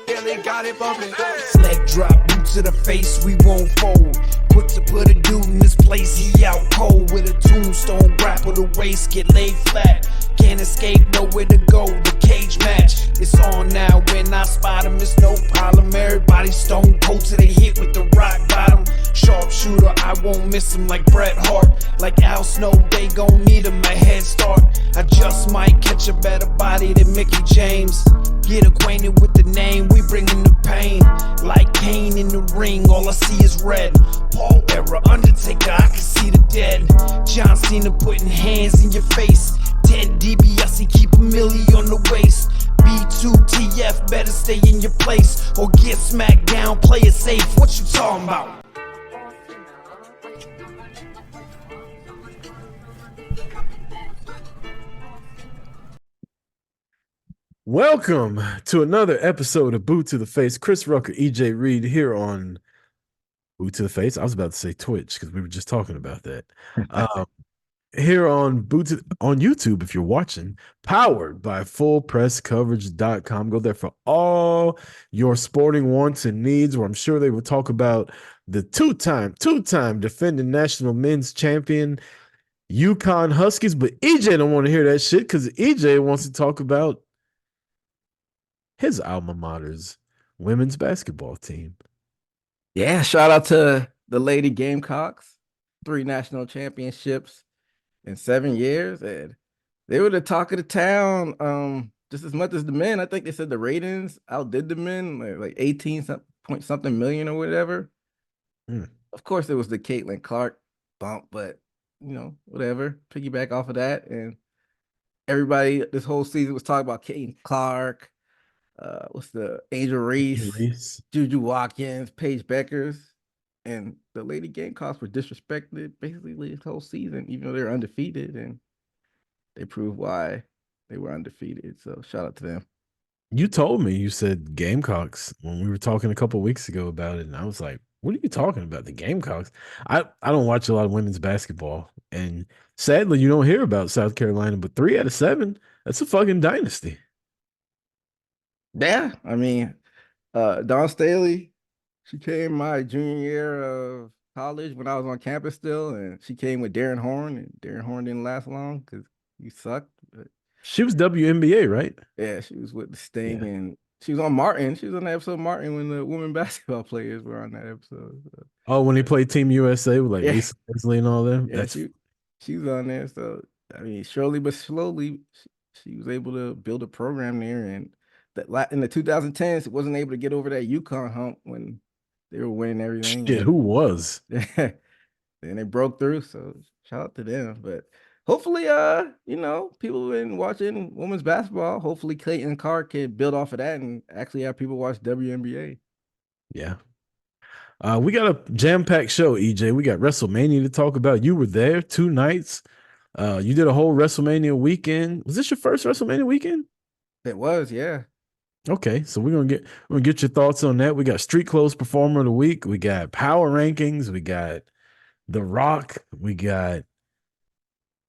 Billy got it bumping. Leg drop, boot to the face, we won't fold. Put a dude in this place, he out cold. With a tombstone, grapple the waist, get laid flat. Can't escape, nowhere to go, the cage match. It's on now, when I spot him, it's no problem. Everybody stone cold till they hit with the rock bottom. Sharpshooter, I won't miss him like Bret Hart. Like Al Snow, they gon' need him a head start. I just might catch a better body than Mickey James. Get acquainted with the name, we bringin' the pain. Like Kane in the ring, all I see is red. Paul era, Undertaker, I can see the dead. John Cena putting hands in your face. 10 DBS, keep a milli on the waist. B2TF, better stay in your place or get smacked down, play it safe. What you talking about? Welcome to another episode of Boot to the Face. Chris Rucker, E.J. Reed here on Boot to the Face. I was about to say Twitch because we were just talking about that. Here on on YouTube, if you're watching, powered by fullpresscoverage.com. Go there for all your sporting wants and needs, where I'm sure they will talk about the two-time defending national men's champion UConn Huskies. But EJ don't want to hear that shit because EJ wants to talk about his alma mater's women's basketball team. Yeah, shout out to the Lady Gamecocks. 3 national championships in 7 years, and they were the talk of the town just as much as the men. I think they said the ratings outdid the men, like 18 point something million or whatever. Of course, it was the Caitlin Clark bump, but whatever. Piggyback off of that, and everybody this whole season was talking about Caitlin Clark. What's the Angel Reese, Juju Watkins, Paige Beckers, and the Lady Gamecocks were disrespected basically this whole season, even though they're undefeated, and they proved why they were undefeated. So shout out to them. You told me, you said Gamecocks when we were talking a couple of weeks ago about it, and I was like, what are you talking about? The Gamecocks? I don't watch a lot of women's basketball, and sadly, you don't hear about South Carolina, but 3 out of 7, that's a fucking dynasty. Yeah, I mean, Dawn Staley, she came my junior year of college when I was on campus still, and she came with Darren Horn, and Darren Horn didn't last long because he sucked. But she was WNBA, right? Yeah, she was with the Sting, and she was on Martin. She was on the episode of Martin when the women basketball players were on that episode. So. Oh, when he played Team USA with Lisa Leslie and all them? Yeah, she was on there. So, I mean, surely but slowly, she was able to build a program there, and that in the 2010s, it wasn't able to get over that UConn hump when they were winning everything. Shit, who was? Then they broke through. So shout out to them. But hopefully, people who've been watching women's basketball, hopefully Clayton Carr can build off of that and actually have people watch WNBA. Yeah. We got a jam-packed show, EJ. We got WrestleMania to talk about. You were there 2 nights. You did a whole WrestleMania weekend. Was this your first WrestleMania weekend? It was, yeah. Okay, so we're gonna get your thoughts on that. We got Street Clothes Performer of the Week. We got Power Rankings. We got The Rock. We got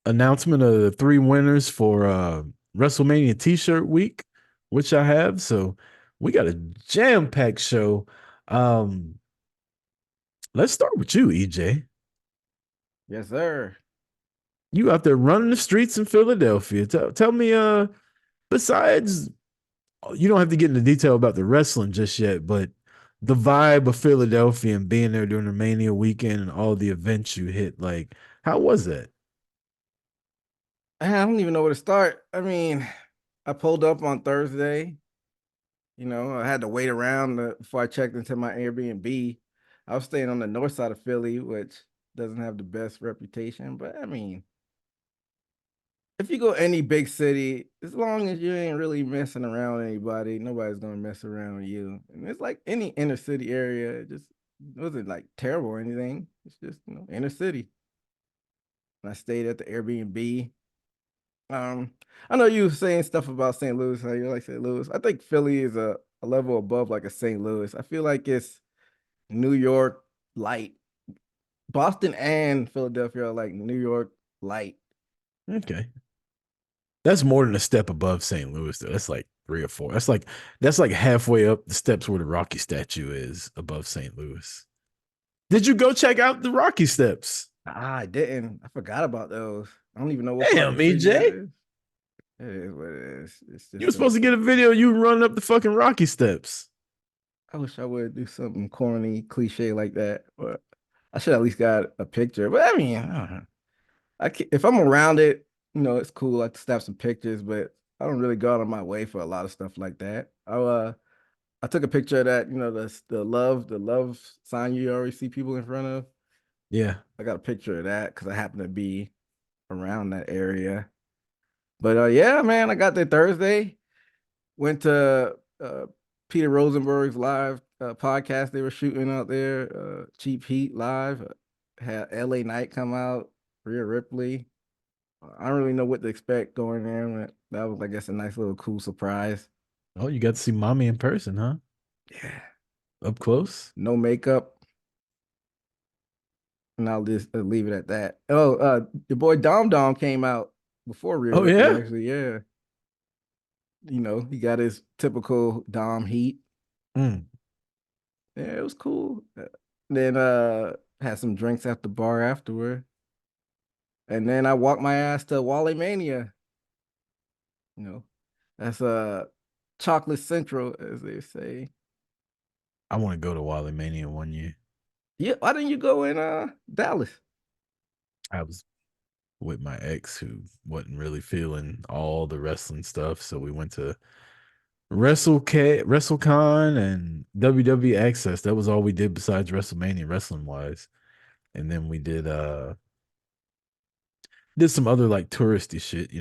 announcement of the 3 winners for WrestleMania T-shirt week, which I have. So we got a jam-packed show. Let's start with you, EJ. Yes, sir. You out there running the streets in Philadelphia. Tell me, besides, you don't have to get into detail about the wrestling just yet, but the vibe of Philadelphia and being there during the Mania weekend and all the events you hit, like, how was that? I don't even know where to start. I mean, I pulled up on Thursday. I had to wait around before I checked into my Airbnb. I was staying on the north side of Philly, which doesn't have the best reputation. But, I mean, if you go any big city, as long as you ain't really messing around with anybody, nobody's going to mess around with you. And it's like any inner city area. It just wasn't like terrible or anything. It's just, inner city. And I stayed at the Airbnb. I know you were saying stuff about St. Louis, how you like St. Louis. I think Philly is a level above like a St. Louis. I feel like it's New York light. Boston and Philadelphia are like New York light. Okay. That's more than a step above St. Louis, though. That's like 3 or 4. That's like halfway up the steps where the Rocky statue is above St. Louis. Did you go check out the Rocky steps? I didn't. I forgot about those. I don't even know what part of Damn, the city that EJ. is. It is what it is. It's You just were supposed to get a video of you running up the fucking Rocky steps. I wish I would do something corny, cliche like that, but I should at least got a picture. But I mean, I don't know. If I'm around it, it's cool. I can snap some pictures, but I don't really go out of my way for a lot of stuff like that. I took a picture of that, the love sign you always see people in front of. Yeah. I got a picture of that because I happen to be around that area. But yeah, man, I got there Thursday. Went to Peter Rosenberg's live podcast they were shooting out there, Cheap Heat live. Had LA Knight come out, Rhea Ripley. I don't really know what to expect going there, but that was, I guess, a nice little cool surprise. Oh, you got to see mommy in person, huh? Yeah. Up close. No makeup. And I'll just leave it at that. Oh, your boy Dom Dom came out before Rhea Oh Ripley, yeah. actually. Yeah. He got his typical Dom heat. Mm. Yeah, it was cool. Then had some drinks at the bar afterward. And then I walked my ass to Wale Mania. You know, that's chocolate central, as they say. I want to go to Wally Mania one year. Yeah, why didn't you go in Dallas? I was with my ex who wasn't really feeling all the wrestling stuff, so we went to WrestleCon and WWE Access. That was all we did besides WrestleMania wrestling wise. And then we did some other like touristy shit.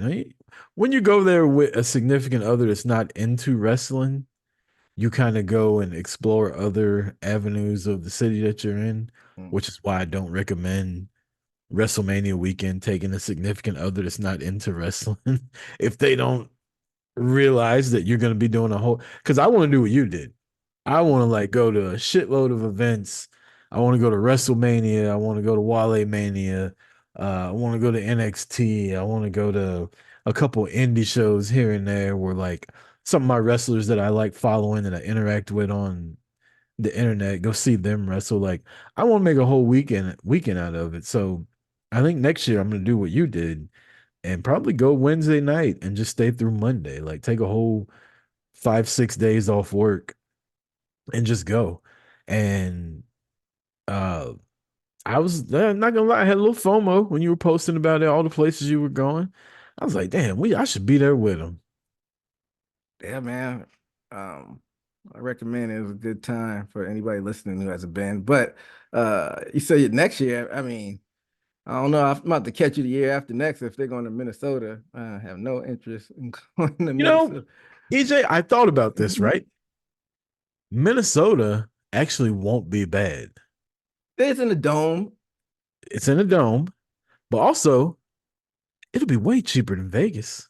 When you go there with a significant other that's not into wrestling, you kind of go and explore other avenues of the city that you're in, Mm. which is why I don't recommend WrestleMania weekend taking a significant other that's not into wrestling if they don't realize that you're going to be doing a whole, because I want to do what you did. I want to like go to a shitload of events. I want to go to WrestleMania. I want to go to Wale Mania. I want to go to NXT. I want to go to a couple indie shows here and there where like some of my wrestlers that I like following and I interact with on the internet, go see them wrestle. Like I want to make a whole weekend out of it. So I think next year I'm gonna do what you did and probably go Wednesday night and just stay through Monday. Like take a whole 5-6 days off work and just go. And uh I was not gonna lie, I had a little FOMO when you were posting about it, all the places you were going. I was like, damn, I should be there with them. Yeah, man. I recommend it. It was a good time for anybody listening who hasn't been. But you say next year. I mean, I don't know. I'm about to catch you the year after next if they're going to Minnesota. I have no interest in going to You know, Minnesota. EJ, I thought about this, right? Minnesota actually won't be bad. It's in the dome. It's in a dome, but also it'll be way cheaper than Vegas.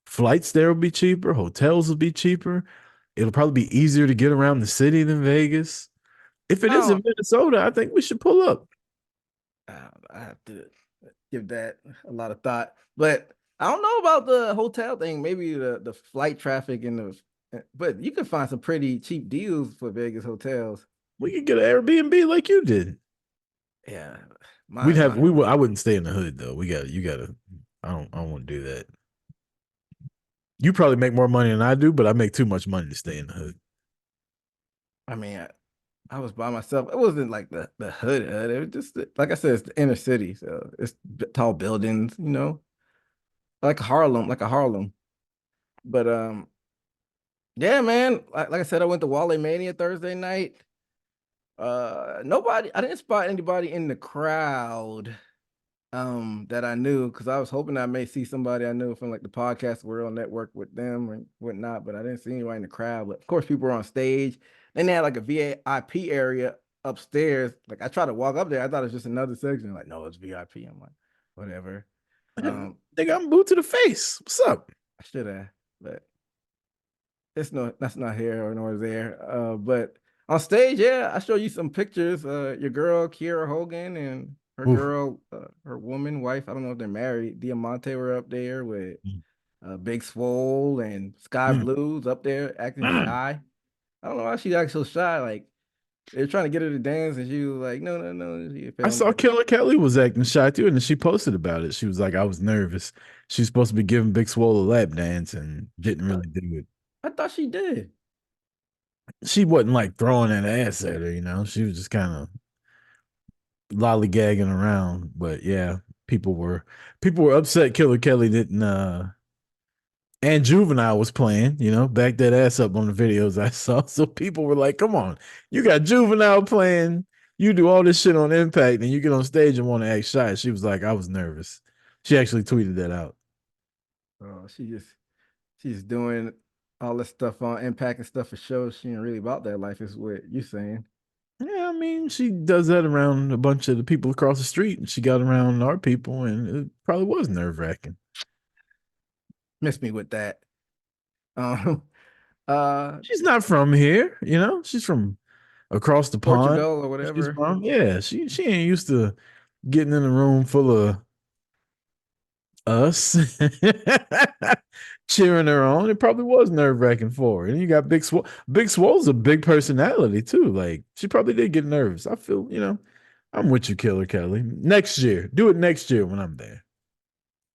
Flights there will be cheaper, hotels will be cheaper. It'll probably be easier to get around the city than Vegas. If it is Oh, in Minnesota, I think we should pull up. I have to give that a lot of thought. But I don't know about the hotel thing. Maybe the flight traffic and but you can find some pretty cheap deals for Vegas hotels. We could get an Airbnb like you did. Yeah, I wouldn't stay in the hood though. You gotta, I don't want to do that. You probably make more money than I do, but I make too much money to stay in the hood. I mean, I was by myself. It wasn't like the hood. It was just like I said, it's the inner city, so it's tall buildings, like a Harlem. But yeah, man. Like I said, I went to Wale Mania Thursday night. I didn't spot anybody in the crowd that I knew because I was hoping I may see somebody I knew from like the podcast world network with them and whatnot, but I didn't see anybody in the crowd. But of course, people were on stage. Then they had like a VIP area upstairs. Like I tried to walk up there, I thought it was just another section. Like, no, it's VIP. I'm like, whatever. They got boot to the face. What's up? I should have, but that's not here nor there. But on stage, yeah, I show you some pictures. Your girl Kiera Hogan and her Oof. girl, her woman wife. I don't know if they're married. Diamante were up there with Big Swole and Sky Mm. Blues up there acting Mm. shy. I don't know why she acts so shy. Like they're trying to get her to dance, and she was like, "No, no, no." She I failing saw to Killer Kelly was acting shy too, and then she posted about it. She was like, I was nervous. She's supposed to be giving Big Swole a lap dance and didn't I, really do it. I thought she did. She wasn't like throwing that ass at her, you know. She was just kind of lollygagging around. But yeah, people were upset Killer Kelly didn't and Juvenile was playing, you know, back that ass up on the videos I saw. So people were like, come on, you got Juvenile playing, you do all this shit on Impact, and you get on stage and want to act shy. She was like, I was nervous. She actually tweeted that out. She's doing all this stuff on Impact and stuff for shows. She ain't really about that life, is what you saying. Yeah, I mean, she does that around a bunch of the people across the street, and she got around our people, and it probably was nerve wracking. Miss me with that. Um, uh, She's not from here, you know. She's from across the pond. Portugal or She's whatever. from, yeah. She ain't used to getting in a room full of us cheering her on. It probably was nerve wracking for her. And you got Big Swole. Big Swole's a big personality too. Like she probably did get nervous. I feel, you know, I'm with you, Killer Kelly. Next year, do it next year when I'm there.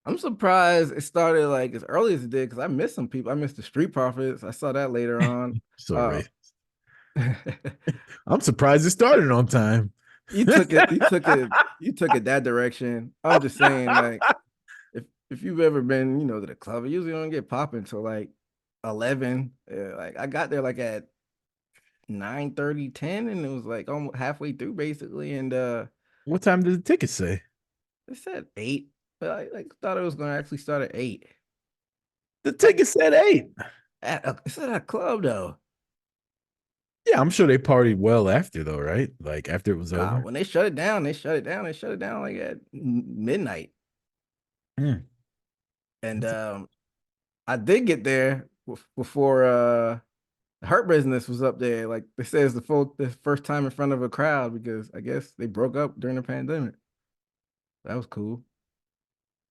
I'm surprised it started like as early as it did because I missed some people. I missed the Street Profits. I saw that later on. So Uh, racist. I'm surprised it started on time. you took it. You took it. You took it that direction. I'm just saying, like, if you've ever been, to the club, it usually don't get popping until like 11. Like I got there like at 9:30, 10, and it was like almost halfway through basically. And What time did the ticket say? it said 8, but I like thought it was gonna actually start at 8. The ticket said 8. It's at a club though. Yeah, I'm sure they partied well after though, right? Like after it was God, over. when they shut it down, they shut it down. They shut it down like at midnight. Mm. And I did get there before Hurt Business was up there. Like they said, it's the first time in front of a crowd because I guess they broke up during the pandemic. That was cool.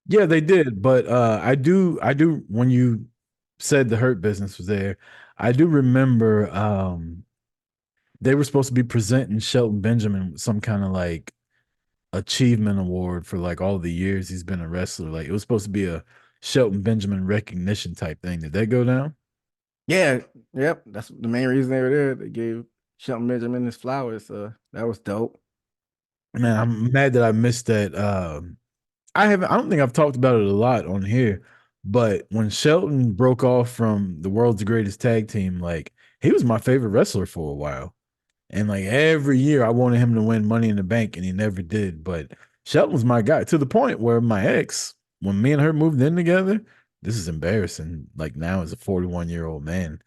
Yeah, they did, but I do when you said the Hurt Business was there, I do remember they were supposed to be presenting Shelton Benjamin with some kind of like achievement award for like all the years he's been a wrestler. Like it was supposed to be a Shelton Benjamin recognition type thing. Did that go down? Yeah, yep. That's the main reason they were there. They gave Shelton Benjamin his flowers. So that was dope. Man, I'm mad that I missed that. I don't think I've talked about it a lot on here, but when Shelton broke off from the world's greatest tag team, like he was my favorite wrestler for a while. And like every year I wanted him to win Money in the Bank and he never did. But Shelton was my guy to the point where my ex, when me and her moved in together, this is embarrassing. Like now as a 41-year-old man.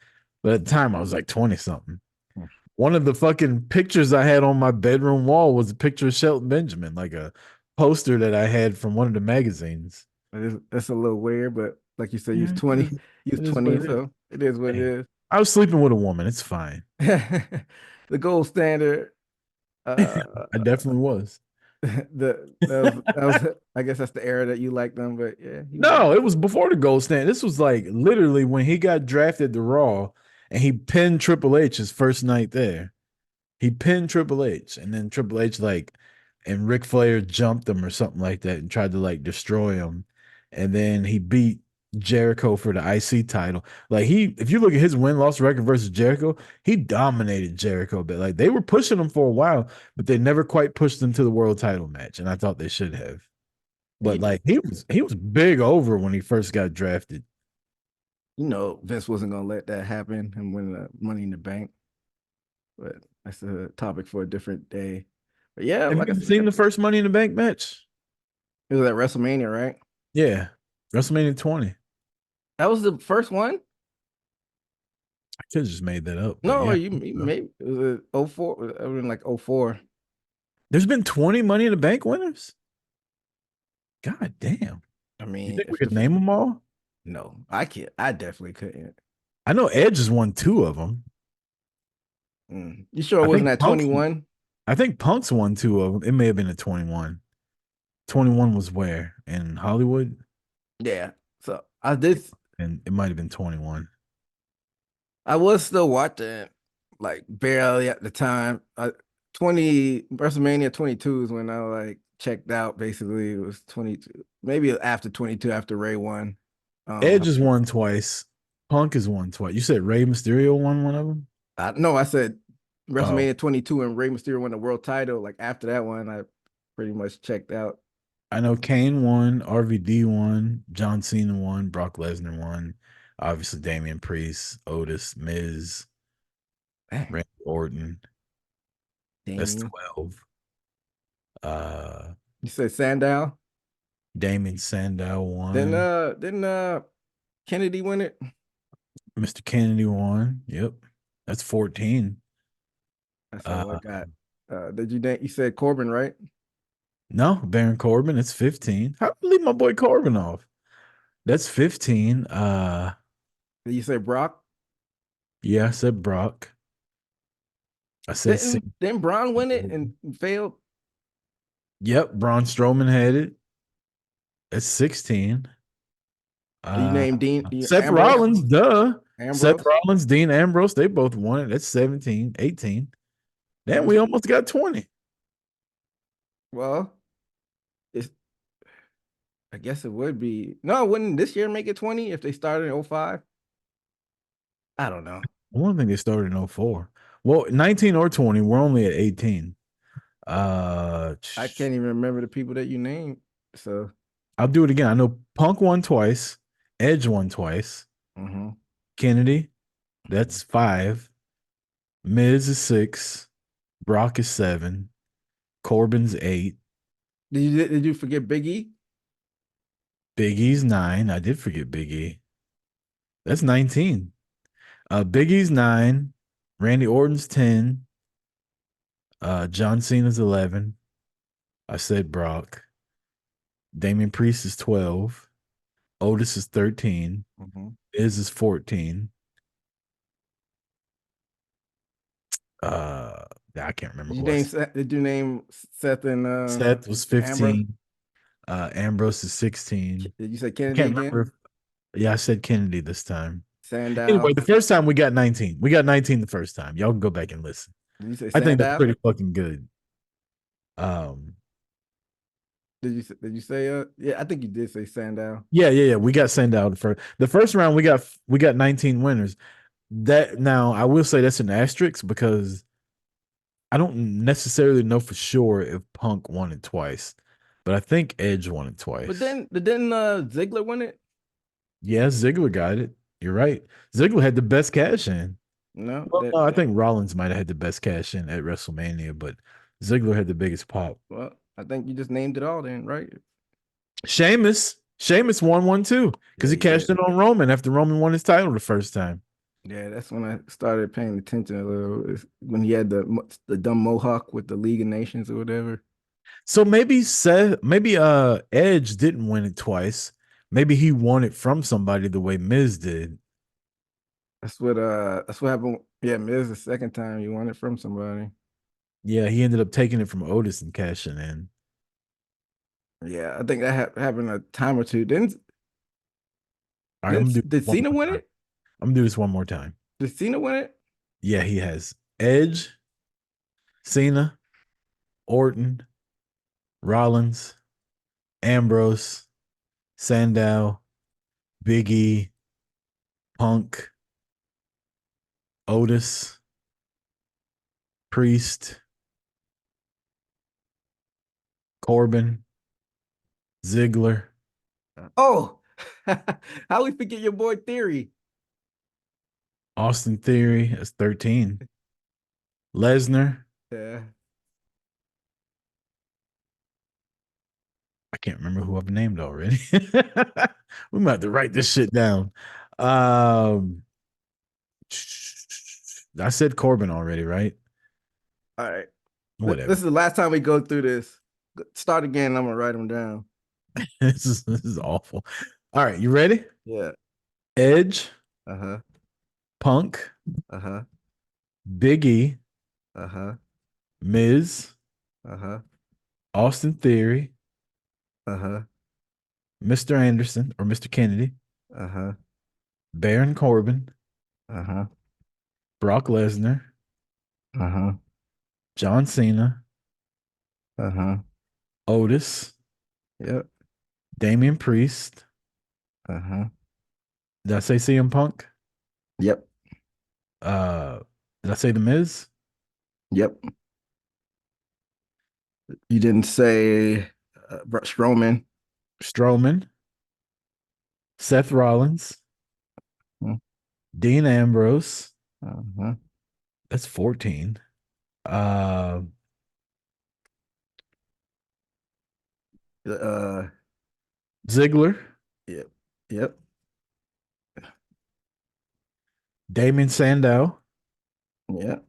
But at the time I was like 20 something. One of the fucking pictures I had on my bedroom wall was a picture of Shelton Benjamin, like a poster that I had from one of the magazines. That's a little weird, but like you said, you was Yeah, 20. You was it is what 20, it is. so it is what it Hey, is. I was sleeping with a woman. It's fine. The gold standard. I definitely was. That was I guess that's the era that you like them, but yeah, he was No, it was before the gold stand. This was like literally when he got drafted to Raw and he pinned Triple H his first night there. He pinned Triple H, and then Triple H and Ric Flair jumped him or something like that and tried to like destroy him. And then he beat Jericho for the IC title. Like if you look at his win-loss record versus Jericho, he dominated Jericho. But like they were pushing him for a while, but they never quite pushed him to the world title match. And I thought they should have. But he, like he was big over when he first got drafted. Vince wasn't gonna let that happen and win the Money in the Bank, but that's a topic for a different day. But yeah, Have like I you seen said, the first Money in the Bank match? it was at WrestleMania, right? Yeah. WrestleMania 20. That was the first one. I could have just made that up, but No, yeah. you maybe it was a 04. I mean, like 04. There's been 20 Money in the Bank winners? God damn. I You mean, think we could name them all? no, I can't. I definitely couldn't. I know Edge has won 2 of them. You sure it I wasn't think at Punk's 21? I think Punk's won 2 of them. It may have been a 21. 21 was where? In Hollywood? Yeah. So I did. And it might have been 21. I was still watching, like barely at the time. 20 WrestleMania 22 is when I like checked out. Basically, it was 22, maybe after 22, after Ray won. Edge has won twice. Punk has won twice. You said Rey Mysterio won one of them? No, I said Oh, WrestleMania 22 and Rey Mysterio won the world title. Like after that one, I pretty much checked out. I know Kane won, RVD won, John Cena won, Brock Lesnar won. Obviously, Damian Priest, Otis, Miz, Dang, Randy Orton. That's Damien. 12. Uh, You said Sandow. Damien Sandow Then won. Kennedy win it. Mr. Kennedy won. Yep. That's 14. That's all I Uh, got. Did you said Corbin, right? no, Baron Corbin, it's 15. How did I leave my boy Corbin off? That's 15. Did you say Brock? Yeah, I said Brock. I said Didn't Braun win it and failed? Yep, Braun Strowman had it. That's 16. You Uh, named Seth Ambrose. Rollins, duh. Seth Ambrose. Rollins, Dean Ambrose, they both won it. That's 17, 18. Damn, we almost got 20. Well, it's I guess it would be. No, wouldn't this year make it 20 if they started in 05? I don't know. I don't think they started in 04. Well, 19 or 20, we're only at 18. I can't even remember the people that you named. So, I'll do it again. I know Punk won twice, Edge won twice, mhm. Kennedy, that's 5, Miz is 6, Brock is 7, Corbin's 8, Did you forget Big E? Big E's 9. I did forget Big E. That's 19. Big E's 9, Randy Orton's 10, John Cena's 11. I said Brock. Damian Priest is 12. Otis is 13. Mhm. Is 14. Uh, I can't remember who I said. Did you name Seth and Seth was Ambrose? 15. Ambrose is 16. Did you say I Kennedy can't again? remember. Yeah, I said Kennedy this time. Anyway, Sandow. the first time we got 19. We got 19 the first time. Y'all can go back and listen. Did you say I think that's Sandow? pretty fucking good. Um, Did you say yeah, I think you did say Sandow. yeah. We got sent out for the first round. We got 19 winners. That now I will say that's an asterisk because I don't necessarily know for sure if Punk won it twice, but I think Edge won it But twice. then didn't Ziggler win it? Yeah, Ziggler got it. You're right. Ziggler had the best cash in. No, Well, no, I think Rollins might have had the best cash in at WrestleMania, but Ziggler had the biggest pop. well, I think you just named it all then, right? Sheamus won one too because Yeah, he he cashed did. in on Roman after Roman won his title the first time. Yeah, that's when I started paying attention a little. When he had the dumb mohawk with the League of Nations or whatever. So maybe Edge didn't win it twice. Maybe he won it from somebody the way Miz did. That's what happened. Yeah, Miz the second time you won it from somebody. Yeah, he ended up taking it from Otis and cashing in. Yeah, I think that happened a time or two. Didn't All right, I'm gonna do didn't did this one Cena more win time. it? I'm gonna do this one more time. Did Cena win it? Yeah, he has Edge, Cena, Orton, Rollins, Ambrose, Sandow, Big E, Punk, Otis, Priest, Corbin, Ziggler, Oh, how we forget your boy Theory? Austin Theory. That's 13. Lesnar. Yeah. I can't remember who I've named already. We might have to write this shit down. Um, I said Corbin already, right? All right. Whatever. This is the last time we go through this. Start again. I'm gonna write them down. This is awful. All right, you ready? Yeah. Edge, Uh-huh. Punk, Uh-huh. Big E, Uh-huh. Miz, Uh-huh. Austin Theory, Uh-huh. Mr. Anderson or Mr. Kennedy, Uh-huh. Baron Corbin, Uh-huh. Brock Lesnar, Uh-huh. John Cena, Uh-huh. Otis, Yep. Damian Priest. Uh-huh. Did I say CM Punk? Yep. Uh, did I say The Miz? Yep. You didn't say Strowman. Strowman, Seth Rollins, Uh-huh. Dean Ambrose. Uh-huh. That's 14. Uh, Uh, Ziggler, yep. Yep. Damien Sandow, Yep.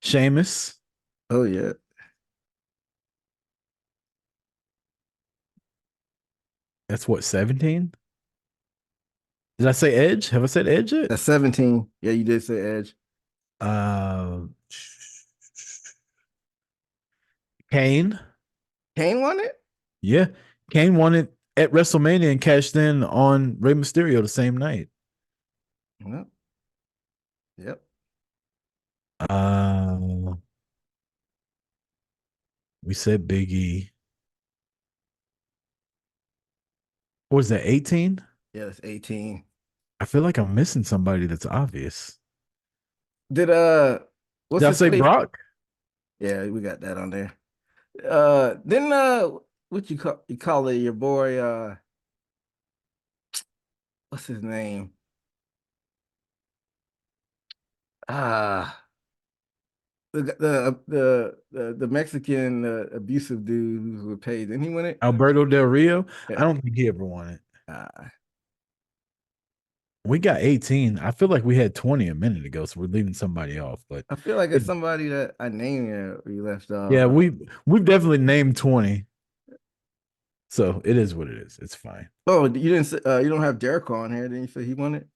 Sheamus. Oh yeah. That's what, 17? Did I say Edge? Have I said Edge yet? That's 17. Yeah, you did say Edge. Uh, Kane. Kane won it? Yeah. Kane won it at WrestleMania and cashed in on Rey Mysterio the same night. Yep. Yep. Uh, we said Big E. What was that, 18? Yeah, that's 18. I feel like I'm missing somebody that's obvious. Did Did what's I his say face? Brock? Yeah, we got that on there. Then what you call it, your boy what's his name? Ah, the Mexican abusive dude who was paid. Didn't he win it? Alberto Del Rio? Yeah. I don't think he ever won it. Ah, We got 18. I feel like we had 20 a minute ago, so we're leaving somebody off. But I feel like it, it's somebody that I named here we left off. yeah, we've definitely named 20. So it is what it is. It's fine. Oh, you didn't say, you don't have Jericho on here, didn't you say he won it?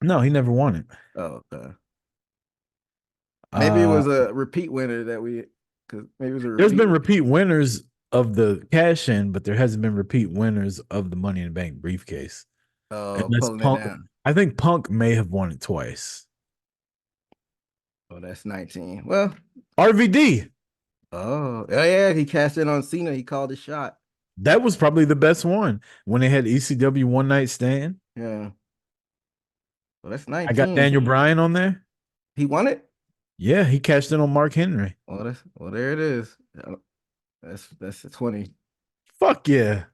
No, he never won it. Oh, okay. Maybe it Uh was a repeat winner that we because maybe it was a there's repeat. been repeat winners of the cash in, but there hasn't been repeat winners of the Money in the Bank briefcase. Unless Pulling it Punk, down. I think Punk may have won it twice. Oh, that's 19. Well, RVD, oh, yeah, he cashed in on Cena. He called his shot. that was probably the best one when they had ECW One Night Stand. Yeah. Well, that's I got 19. Daniel Bryan on there. He won it? Yeah, he cashed in on Mark Henry. Well, there it is. That's a 20. Fuck yeah.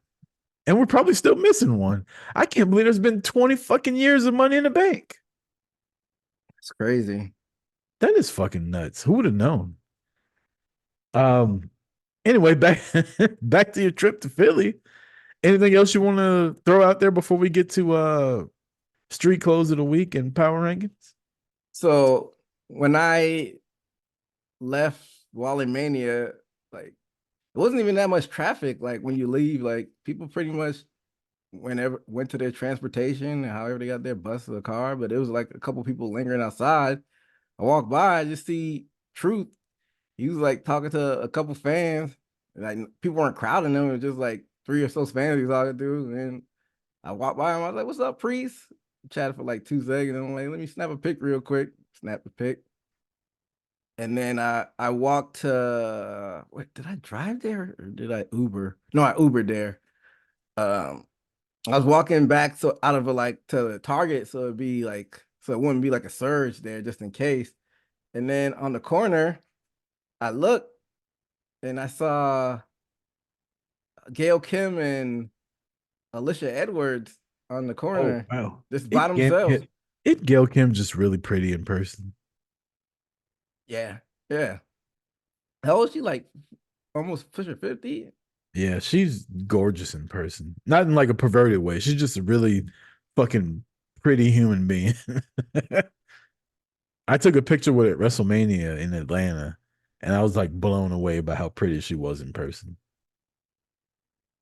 And we're probably still missing one. I can't believe there's been 20 fucking years of Money in the Bank. It's crazy. That is fucking nuts. Who would have known? Um anyway, back back to your trip to Philly. Anything else you want to throw out there before we get to street clothes of the week and power rankings? So when I left Wally Mania, like it wasn't even that much traffic. Like when you leave, like people pretty much whenever went to their transportation, however they got their bus or the car, but it was like a couple people lingering outside. I walked by, I just see Truth. He was like talking to a couple fans. Like people weren't crowding them, it was just like three or so fans he was talking to. And I walked by him, I was like, "What's up, Priest?" Chatted for like 2 seconds. And I'm like, "Let me snap a pic real quick." Snap the pic. And then I walked to wait, did I drive there or did I Uber? No, I Ubered there. Um, I was walking back so out of like to the Target, so it'd be like so it wouldn't be like a surge there just in case. And then on the corner, I looked and I saw Gail Kim and Alicia Edwards on the Oh corner, wow. just by It Gail, themselves. it Gail Kim just really pretty in person. Yeah, yeah. How old is she? Like almost pushing 50? Yeah, she's gorgeous in person. Not in like a perverted way. She's just a really fucking pretty human being. I took a picture with her at WrestleMania in Atlanta, and I was like blown away by how pretty she was in person.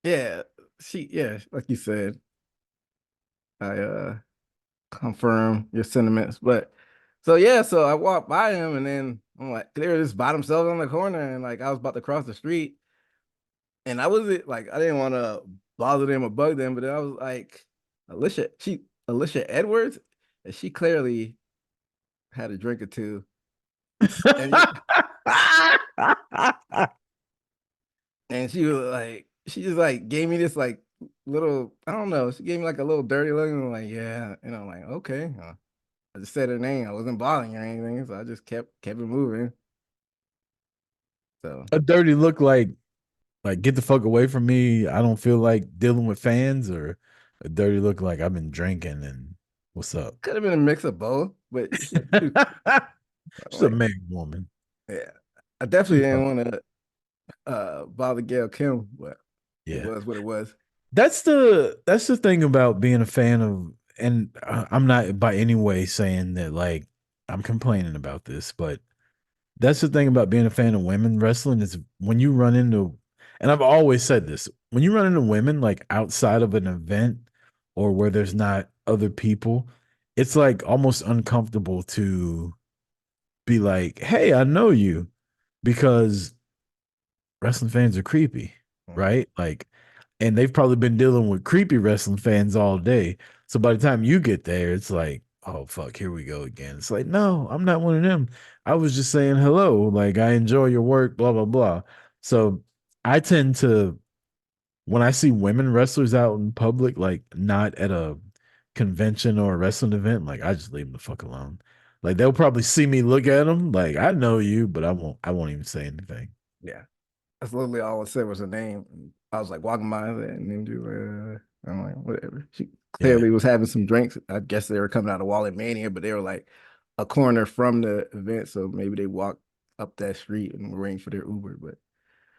Yeah, yeah, like you said, I confirm your sentiments. But so yeah, so I walked by him and then I'm like, they were just by themselves on the corner, and like I was about to cross the street. And I was like, I didn't want to bother them or bug them, but then I was like, Alicia Edwards, and she clearly had a drink or two. And and she was like, she just like gave me this like little, I don't know, she gave me like a little dirty look, and I'm like, yeah, and I'm like, okay. I just said her name. I wasn't bothering her or anything, so I just kept it moving. So A dirty look like get the fuck away from me. I don't feel like dealing with fans, or a dirty look like I've been drinking and what's up? could have been a mix of both, but She's a like, married woman. yeah, I definitely She's didn't a- want to bother Gail Kim, but it yeah. was what it was. That's the thing about being a fan of, and I'm not by any way saying that like I'm complaining about this, but that's the thing about being a fan of women wrestling is when you run into, and I've always said this, when you run into women like outside of an event or where there's not other people, it's like almost uncomfortable to be like, "Hey, I know you," because wrestling fans are creepy, Mm. right? Like, and they've probably been dealing with creepy wrestling fans all day. So by the time you get there, it's like, oh fuck, here we go again. It's like, no, I'm not one of them. I was just saying hello. Like, I enjoy your work, blah, blah, blah. So I tend to, when I see women wrestlers out in public, like not at a convention or a wrestling event, like I just leave them the fuck alone. Like they'll probably see me look at them, like I know you, but I won't even say anything. Yeah, that's literally all I said was her name. I was like walking by her, and then I'm like, whatever. She Yeah. clearly was having some drinks. I guess they were coming out of Wallet Mania, but they were like a corner from the event, so maybe they walked up that street and were waiting for their Uber. But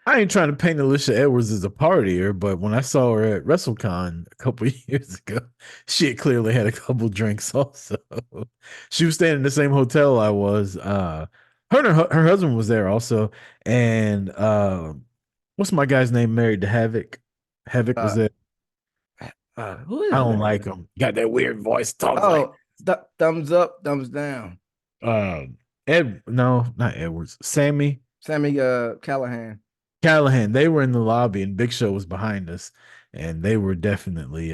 I ain't trying to paint Alicia Edwards as a partier, but when I saw her at WrestleCon a couple of years ago, she had clearly had a couple drinks also. She was staying in the same hotel I was. Her and her husband was there also. And what's my guy's name married to Havoc? Havoc was uh, there. who I is don't that? like him. Got that weird voice, talks like Oh, thumbs up, thumbs down. uh Ed, no, not Edwards. Sammy Sammy Callahan. Callahan. They were in the lobby and Big Show was behind us, and they were definitely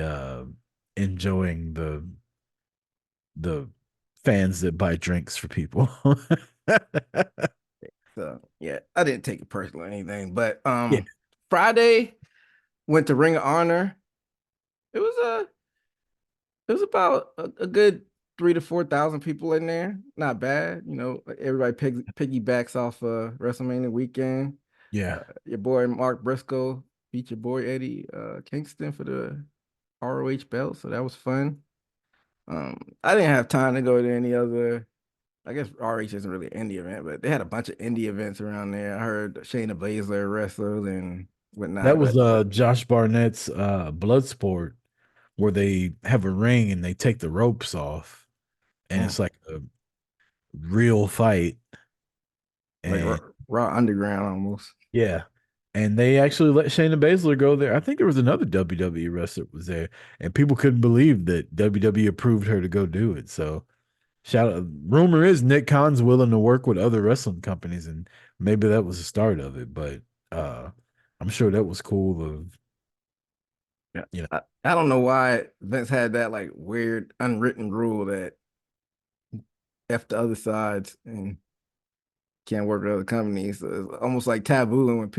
enjoying the fans that buy drinks for people. So yeah, I didn't take it personally or anything. But Yeah. Friday went to Ring of Honor. It was it was about a good 3 to 4 thousand people in there. Not bad, you know. Like, everybody piggybacks off WrestleMania weekend. Yeah. Your boy Mark Briscoe beat your boy Eddie Kingston for the ROH belt, so that was fun. I didn't have time to go to any other. I guess RH isn't really an indie event, but they had a bunch of indie events around there. I heard Shayna Baszler wrestled and That whatnot, was but Josh Barnett's Bloodsport, where they have a ring and they take the ropes off and mm, it's like a real fight. like And Raw Underground almost. yeah. And they actually let Shayna Baszler go there. I think there was another WWE wrestler that was there, and people couldn't believe that WWE approved her to go do it. So, shout out. Rumor is Nick Khan's willing to work with other wrestling companies, and maybe that was the start of it. But uh, I'm sure that was cool. Of Yeah. you know, I don't know why Vince had that like weird unwritten rule that F the other sides and can't work with other companies. So it's almost like taboo. And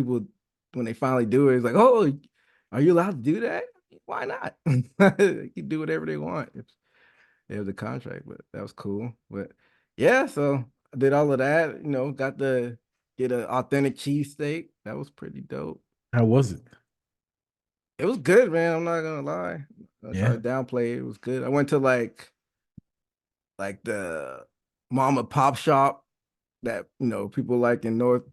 when they finally do it, it's like, oh, are you allowed to do that? Why not? They can do whatever they want if they have the contract, but that was cool. But yeah, so I did all of that, you know, got to get an authentic cheesesteak. That was pretty dope. how was it? It was good, man. I'm not gonna lie. I try Yeah, to downplay it. It was good. I went to like the mom and pop shop that people like in North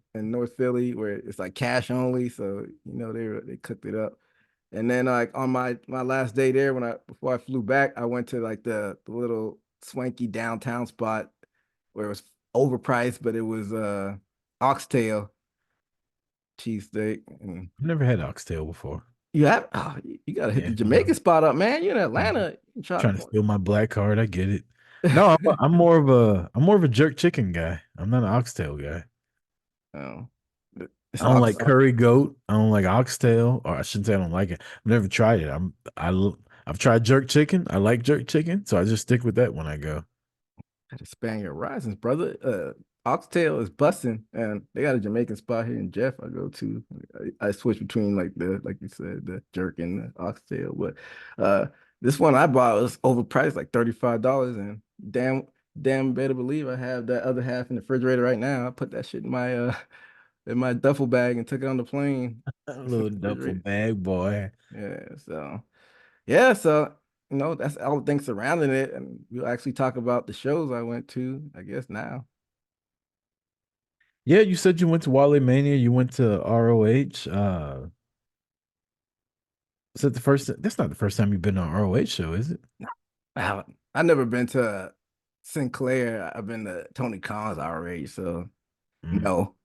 Philly where it's like cash only. So they cooked it up. And then like on my last day there before I flew back, I went to like the little swanky downtown spot where it was overpriced, but it was oxtail cheesesteak. And I've never had oxtail before. you gotta hit Yeah, the Jamaican spot up, man. You're in I'm Atlanta. You try trying to steal my black card. I get it. No, I'm more of a jerk chicken guy. I'm not an oxtail guy. Oh. It's I don't like ox. curry goat. I don't like oxtail, or I shouldn't say I don't like it. I've never tried it. I've tried jerk chicken. I like jerk chicken, so I just stick with that when I go. The Spaniard Risings, brother. Oxtail is busting, and they got a Jamaican spot here in Jeff I go to. I switch between like you said, the jerk and the oxtail. But this one I bought was overpriced, like $35, and damn better believe I have that other half in the refrigerator right now. I put that shit in my duffel bag and took it on the plane. A It's in little the duffel refrigerator. bag, boy. So that's all the things surrounding it, and we'll actually talk about the shows I went to, I guess now. Yeah, you said you went to Wale Mania. You went to ROH. Is that the first? That's not the first time you've been on ROH show, is it? I've never been to Sinclair. I've been to Tony Khan's already, so Mm. no.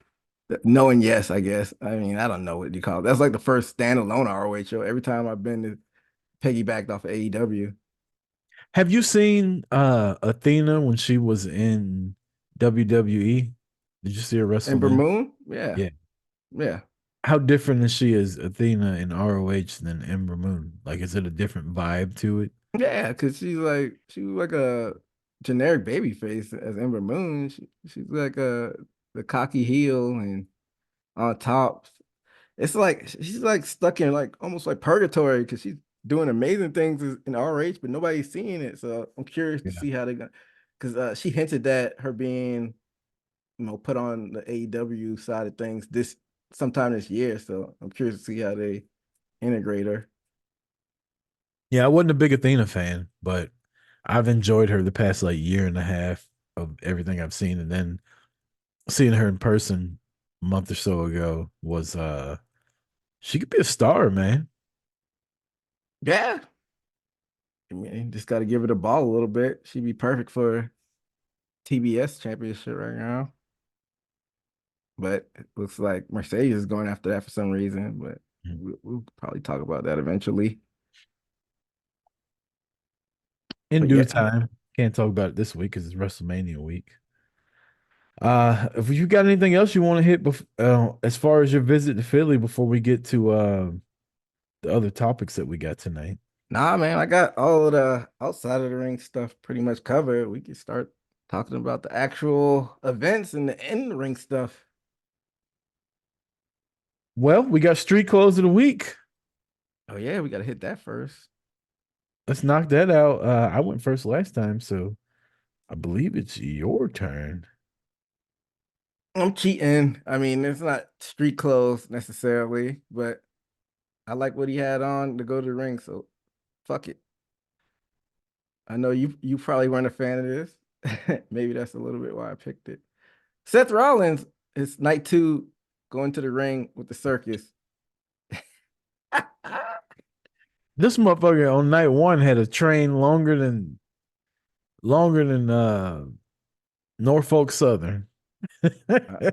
No and yes, I guess. I mean, I don't know what you call it. That's like the first standalone ROH show. Every time I've been to piggybacked off of AEW. Have you seen Athena when she was in WWE? Did you see her Ember WrestleMania? Moon? Yeah. Yeah. Yeah. How different is she as Athena in ROH than Ember Moon? Like, is it a different vibe to it? Yeah, because she was like a generic baby face as Ember Moon. She's like the cocky heel and on top. It's like she's like stuck in like almost like purgatory because she's doing amazing things in RH, but nobody's seeing it. So I'm curious to Yeah. see how they go. Because she hinted that her being, put on the AEW side of things this sometime this year. So I'm curious to see how they integrate her. Yeah, I wasn't a big Athena fan, but I've enjoyed her the past like year and a half of everything I've seen. And then seeing her in person a month or so ago was she could be a star, man. Yeah. I mean, just got to give her the ball a little bit. She'd be perfect for TBS championship right now. But it looks like Mercedes is going after that for some reason. But Mm. we'll probably talk about that eventually. In But due yeah, time. Can't talk about it this week because it's WrestleMania week. If you got anything else you want to hit as far as your visit to Philly before we get to the other topics that we got tonight. nah, man, I got all of the outside of the ring stuff pretty much covered. We can start talking about the actual events and the in the ring stuff. Well, we got street clothes of the week. Oh yeah, we got to hit that first. Let's knock that out. I went first last time, so I believe it's your turn. I'm cheating. I mean, it's not street clothes necessarily, but I like what he had on to go to the ring, so fuck it. I know you probably weren't a fan of this. Maybe that's a little bit why I picked it. Seth Rollins is night 2 going to the ring with the circus. This motherfucker on night one had a train longer than Norfolk Southern. I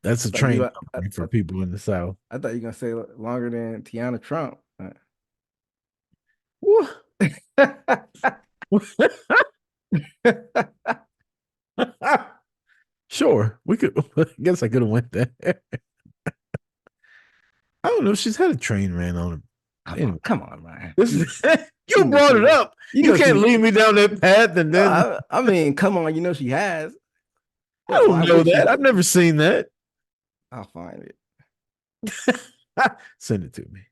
That's a thought train you company for people in the South. I thought you were gonna say longer than Tiana Trump. Woo. Sure, we could. I guess I could have went there. I don't know. She's had a train ran on her. Anyway, Come on, man. this You, is, you you know brought it she, up. You can't lead me down that path and then I mean, come on, you know she has. I Yeah, don't why know would that. she? I've never seen that. I'll find it. Send it to me.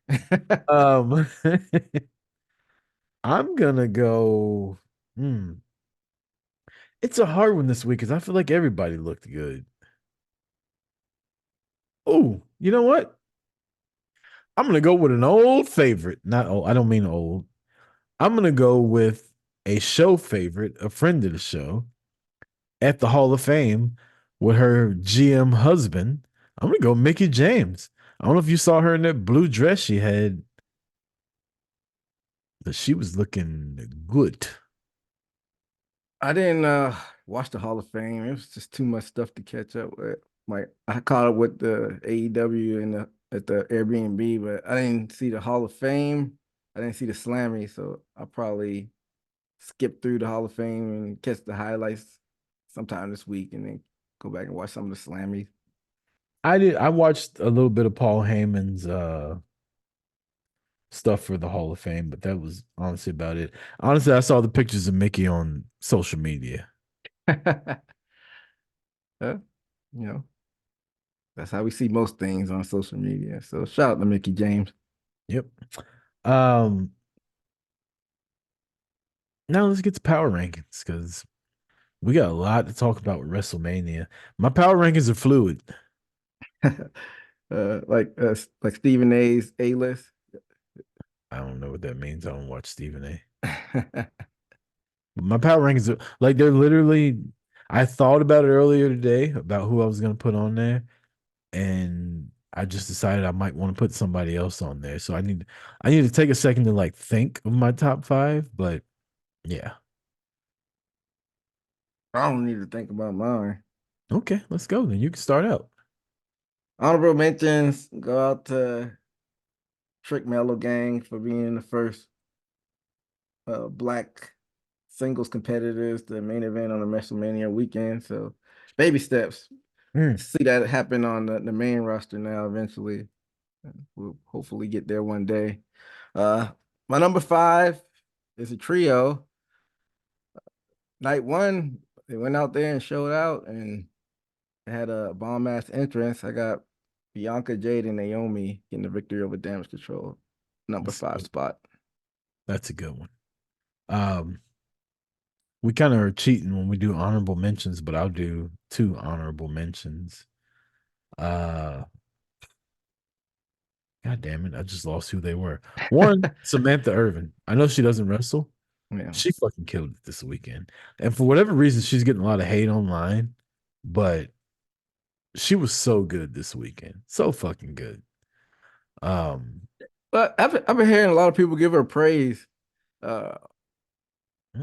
Um, I'm gonna go. Hmm. It's a hard one this week because I feel like everybody looked good. Oh, you know what? I'm gonna go with an old favorite. Not old. I don't mean old. I'm gonna go with a show favorite, a friend of the show at the Hall of Fame with her GM husband. I'm gonna go Mickey James. I don't know if you saw her in that blue dress she had, but she was looking good. I didn't watch the Hall of Fame. It was just too much stuff to catch up with. Like I caught up with the AEW and at the Airbnb, but I didn't see the Hall of Fame. I didn't see the Slammy, so I'll probably skip through the Hall of Fame and catch the highlights sometime this week, and then go back and watch some of the Slammies. I watched a little bit of Paul Heyman's stuff for the Hall of Fame, but that was honestly about it. Honestly, I saw the pictures of Mickey on social media. Uh, you know, that's how we see most things on social media. So shout out to Mickey James. Yep. Um, Now let's get to power rankings because we got a lot to talk about with WrestleMania. My power rankings are fluid. Like Stephen A's A list. I don't know what that means. I don't watch Stephen A. But my power rankings are like they're literally. I thought about it earlier today about who I was going to put on there, and I just decided I might want to put somebody else on there. So I need to take a second to like think of my top five. But yeah, I don't need to think about mine. okay, let's go. Then you can start out. Honorable mentions go out to Trick Mellow Gang for being the first black singles competitors to main event on the WrestleMania weekend. So baby steps. Mm. See that happen on the main roster now eventually. We'll hopefully get there one day. My number five is a trio. Night one, they went out there and showed out and had a bomb ass entrance. I got Bianca, Jade, and Naomi getting the victory over Damage Control. Number five spot. That's a good one. Um, we kind of are cheating when we do honorable mentions, but I'll do two honorable mentions. God damn it, I just lost who they were. One, Samantha Irvin. I know she doesn't wrestle. Yeah. She fucking killed it this weekend. And for whatever reason, she's getting a lot of hate online, but she was so good this weekend. So fucking good. Um, But I've been hearing a lot of people give her praise. Uh,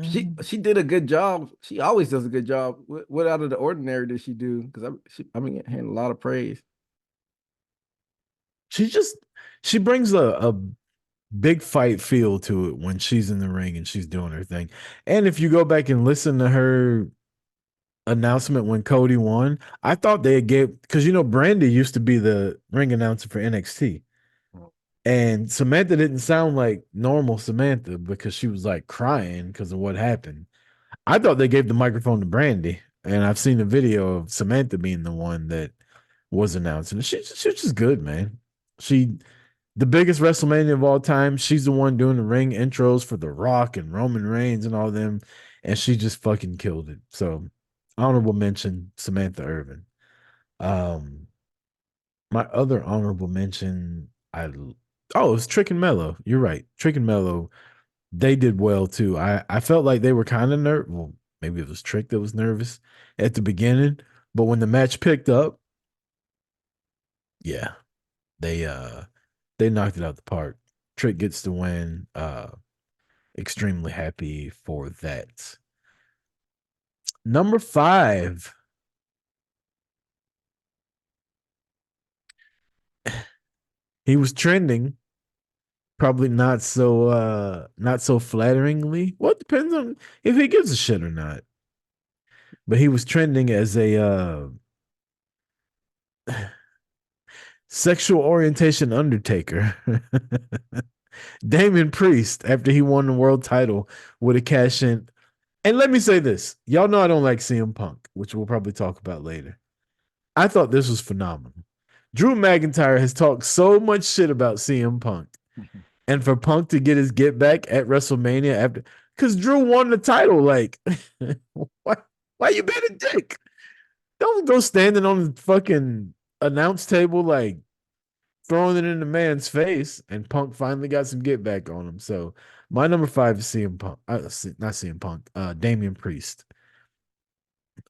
she did a good job. She always does a good job. What out of the ordinary did she do? Because I've been hearing a lot of praise. she just she brings a big fight feel to it when she's in the ring and she's doing her thing. And if you go back and listen to her announcement when Cody won, I thought they gave because Brandy used to be the ring announcer for NXT. And Samantha didn't sound like normal Samantha because she was like crying because of what happened. I thought they gave the microphone to Brandy, and I've seen a video of Samantha being the one that was announcing. She's just good, man. She the biggest WrestleMania of all time. She's the one doing the ring intros for The Rock and Roman Reigns and all them, and she just fucking killed it. So, honorable mention Samantha Irvin. Um, my other honorable mention, it's Trick and Mello. You're right, Trick and Mello. They did well too. I felt like they were kind of nervous. Well, maybe it was Trick that was nervous at the beginning, but when the match picked up, yeah, they they knocked it out the park. Trick gets the win. Extremely happy for that. Number 5. He was trending, probably not so flatteringly. Well, it depends on if he gives a shit or not. But he was trending as a sexual orientation undertaker. Damon Priest, after he won the world title with a cash in. And let me say this. Y'all know I don't like CM Punk, which we'll probably talk about later. I thought this was phenomenal. Drew McIntyre has talked so much shit about CM Punk. And for Punk to get his get back at WrestleMania after because Drew won the title, like why you being a dick? Don't go standing on the fucking announce table like throwing it in the man's face, and Punk finally got some get back on him. So my number 5 is CM Punk, not CM Punk, Damian Priest.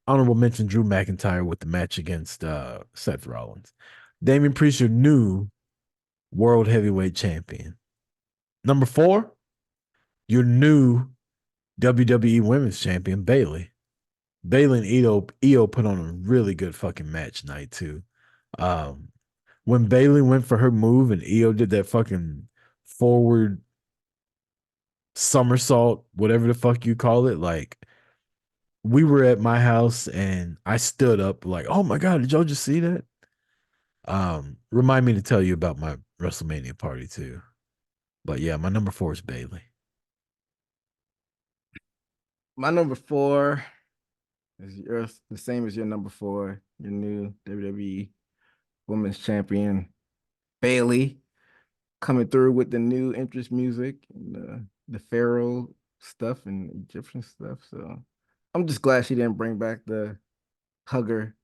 Honorable mention Drew McIntyre with the match against Seth Rollins. Damian Priest, your new world heavyweight champion. Number 4, your new WWE Women's Champion, Bayley. Bayley and Io put on a really good fucking match night too. When Bayley went for her move and Io did that fucking forward somersault, whatever the fuck you call it, like we were at my house and I stood up like, oh my God, did y'all just see that? Remind me to tell you about my WrestleMania party too. But yeah, my number 4 is Bailey. My number 4 is the same as your number 4, your new WWE Women's Champion, Bailey, coming through with the new interest music and the Pharaoh stuff and Egyptian stuff. So I'm just glad she didn't bring back the hugger.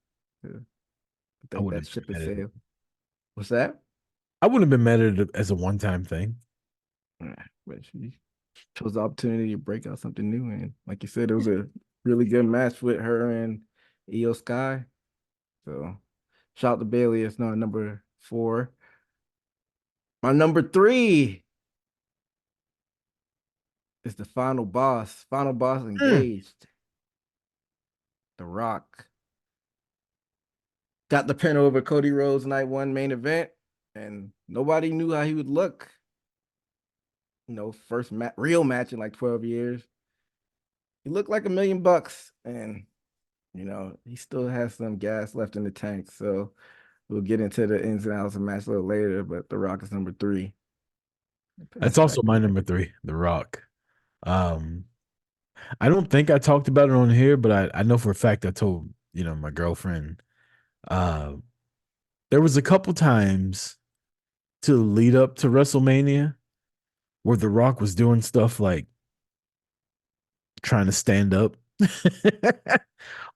I I think that wouldn't have ship been has mad at it. sailed. What's that? I wouldn't have been mad at it as a one-time thing. Yeah, but she chose the opportunity to break out something new. And like you said, it was a really good match with her and Io Sky. So shout out to Bailey. It's now number 4. My number 3 is the final boss. Final boss Mm. engaged. The Rock. Got the pin over Cody Rhodes night 1 main event, and nobody knew how he would look. First real match in like 12 years. He looked like $1,000,000, and he still has some gas left in the tank. So we'll get into the ins and outs of the match a little later. But The Rock is number 3. Putting That's us back also my there. number 3, The Rock. Um, I don't think I talked about it on here, but I know for a fact I told, my girlfriend. Uh, there was a couple times to lead up to WrestleMania where The Rock was doing stuff like trying to stand up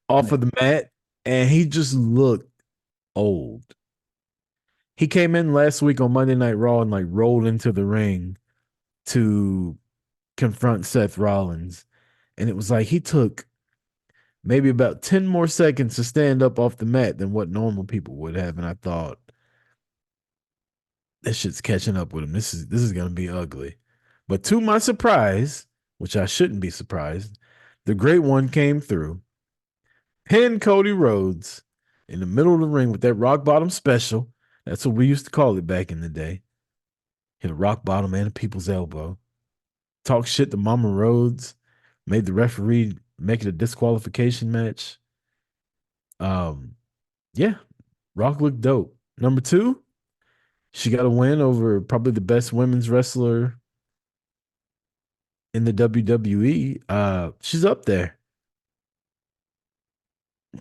off of the mat, and he just looked old. He came in last week on Monday Night Raw and like rolled into the ring to confront Seth Rollins. And it was like he took maybe about 10 more seconds to stand up off the mat than what normal people would have. And I thought, this shit's catching up with him. This is gonna be ugly. But to my surprise, which I shouldn't be surprised, the great one came through, pinned Cody Rhodes in the middle of the ring with that rock bottom special. That's what we used to call it back in the day. Hit a rock bottom and a people's elbow. Talk shit to Mama Rhodes. Made the referee make it a disqualification match. Yeah, Rock looked dope. Number 2, she got a win over probably the best women's wrestler in the WWE. She's up there.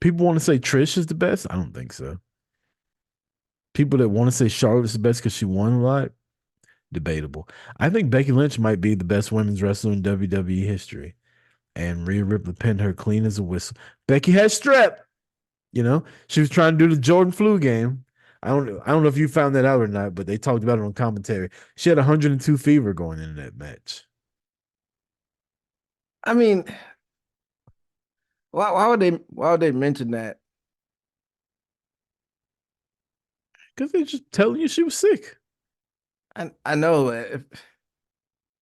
People want to say Trish is the best. I don't think so. People that want to say Charlotte's the best because she won a lot, debatable. I think Becky Lynch might be the best women's wrestler in WWE history. And Rhea Ripley pinned her clean as a whistle. Becky had strep. She was trying to do the Jordan flu game. I don't know if you found that out or not, but they talked about it on commentary. She had 102 fever going into that match. I mean, why would they mention that? Because they're just telling you she was sick. I know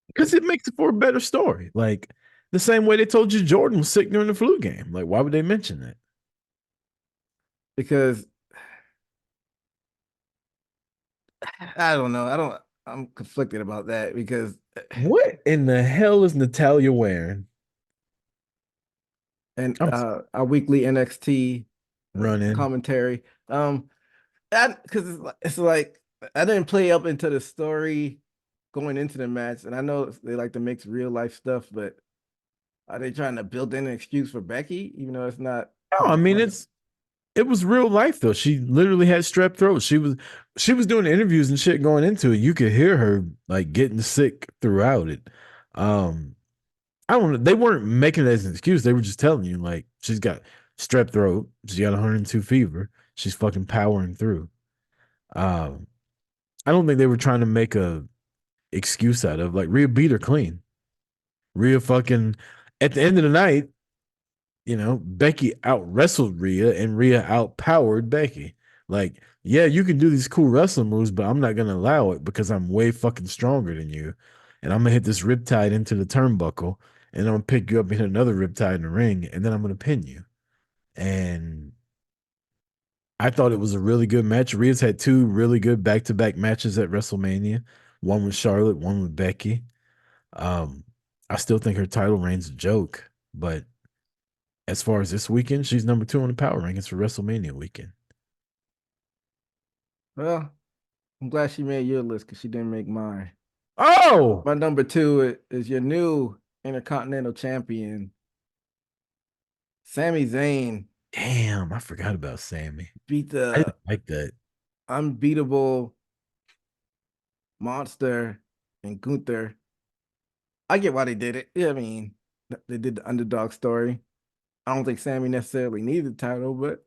Because it makes it for a better story. Like the same way they told you Jordan was sick during the flu game. Like, why would they mention that? because I don't know. I'm conflicted about that because What in the hell is Natalia wearing? and I'm our weekly NXT running. commentary. Because it's like I didn't play up into the story going into the match, and I know they like to mix real life stuff, but are they trying to build in an excuse for Becky, even though it's not No, I mean like it was real life though. She literally had strep throat. She was doing interviews and shit going into it. You could hear her like getting sick throughout it. Um, I don't know. They weren't making it as an excuse. They were just telling you like she's got strep throat. She got 102 fever. She's fucking powering through. Um, I don't think they were trying to make a excuse out of like Rhea beat her clean. Rhea fucking at the end of the night, Becky out wrestled Rhea and Rhea outpowered Becky. Like, yeah, you can do these cool wrestling moves, but I'm not gonna allow it because I'm way fucking stronger than you. And I'm gonna hit this riptide into the turnbuckle, and I'm gonna pick you up and hit another riptide in the ring, and then I'm gonna pin you. And I thought it was a really good match. Rhea's had 2 really good back-to-back matches at WrestleMania. One with Charlotte, one with Becky. Um, I still think her title reign's a joke, but as far as this weekend, she's number 2 on the power rankings for WrestleMania weekend. Well, I'm glad she made your list because she didn't make mine. Oh, My number two is your new Intercontinental Champion, Sami Zayn, damn! I forgot about Sammy. beat I the didn't like that. unbeatable Monster and Gunther. I get why they did it. Yeah, I mean, they did the underdog story. I don't think Sammy necessarily needed the title, but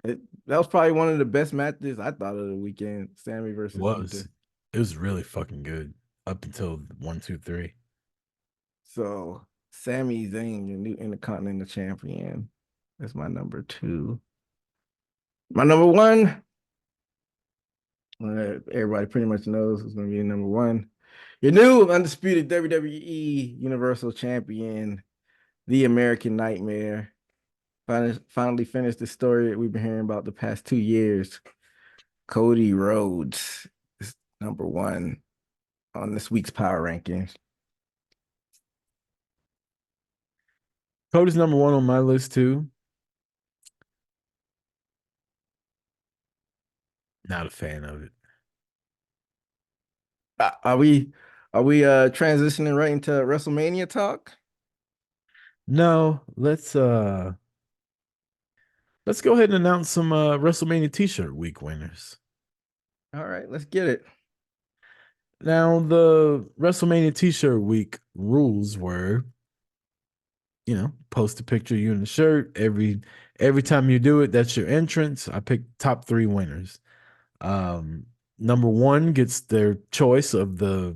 that was probably one of the best matches I thought of the weekend. Sammy It versus was. Gunther. It was really fucking good up until one, two, three. So Sami Zayn, your new Intercontinental Champion. That's my number two. My number one, everybody pretty much knows who's going to be number one. Your new undisputed WWE Universal Champion, the American Nightmare. Finally finished the story that we've been hearing about the past 2 years. Cody Rhodes is number one on this week's power rankings. Cody's number one on my list too. Not a fan of it. Are we transitioning right into WrestleMania talk? No, let's go ahead and announce some WrestleMania T-shirt week winners. All right, let's get it. Now, the WrestleMania T-shirt week rules were, post a picture of you in the shirt every time you do it. That's your entrance. I picked top three winners. Um, Number one gets their choice of the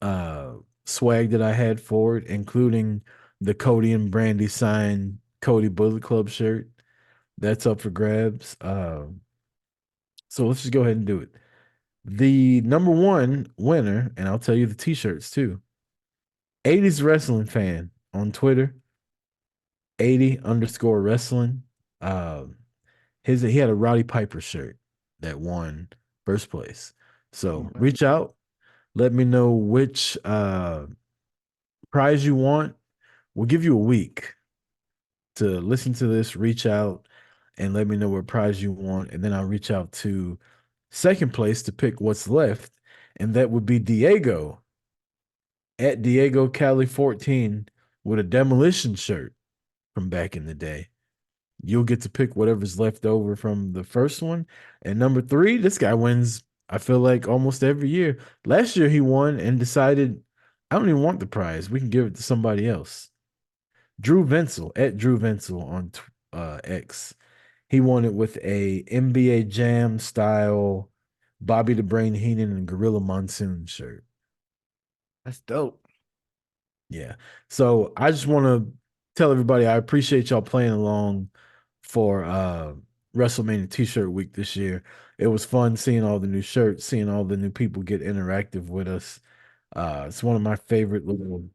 uh swag that I had for it, including the Cody and Brandy signed Cody Bullet Club shirt. That's up for grabs. So let's just go ahead and do it. The number one winner, and I'll tell you the t-shirts too. 80s wrestling fan on Twitter, 80 underscore wrestling. He had a Roddy Piper shirt that won first place. So reach out, let me know which prize you want. We'll give you a week to listen to this, reach out, and let me know what prize you want. And then I'll reach out to second place to pick what's left. And that would be Diego at Diego Cali 14 with a demolition shirt from back in the day. You'll get to pick whatever's left over from the first one. And number three, this guy wins, I feel like, almost every year. Last year he won and decided, I don't even want the prize. We can give it to somebody else. Drew Venzel at Drew Venzel on X. He won it with a NBA Jam style Bobby the Brain Heenan and Gorilla Monsoon shirt. That's dope. Yeah. So I just want to tell everybody I appreciate y'all playing along for WrestleMania T-shirt week this year. It was fun seeing all the new shirts, seeing all the new people get interactive with us. It's one of my favorite little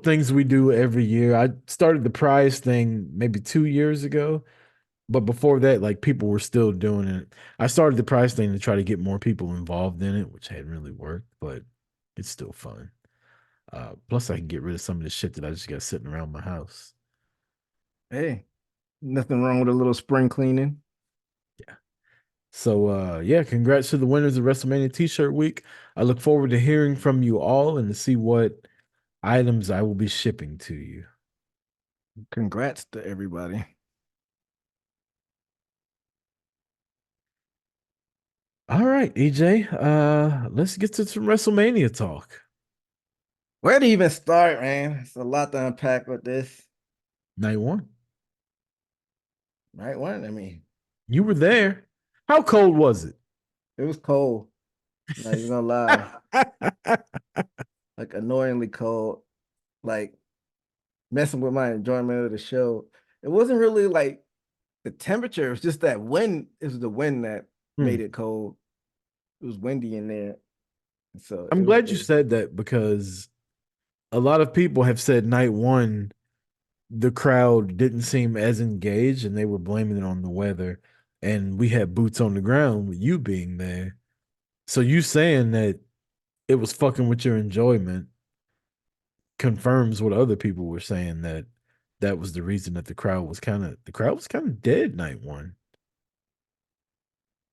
things we do every year. I started the prize thing maybe 2 years ago, but before that, like people were still doing it. I started the prize thing to try to get more people involved in it, which hadn't really worked, but it's still fun. Plus, I can get rid of some of the shit that I just got sitting around my house. Hey, nothing wrong with a little spring cleaning. Yeah. So, yeah, congrats to the winners of WrestleMania T-shirt week. I look forward to hearing from you all and to see what items I will be shipping to you. Congrats to everybody. All right, EJ, let's get to some WrestleMania talk. Where to even start, man? It's a lot to unpack with this. Night one. Right one, I mean, You were there. How cold was it? it was cold. Not even gonna lie. Like annoyingly cold. Like messing with my enjoyment of the show. It wasn't really like the temperature, it was just that wind. It was the wind that made it cold. It was windy in there. So I'm glad you said that because a lot of people have said night one, the crowd didn't seem as engaged and they were blaming it on the weather. And we had boots on the ground with you being there. So you saying that it was fucking with your enjoyment confirms what other people were saying, that that was the reason that the crowd was kind of dead night one.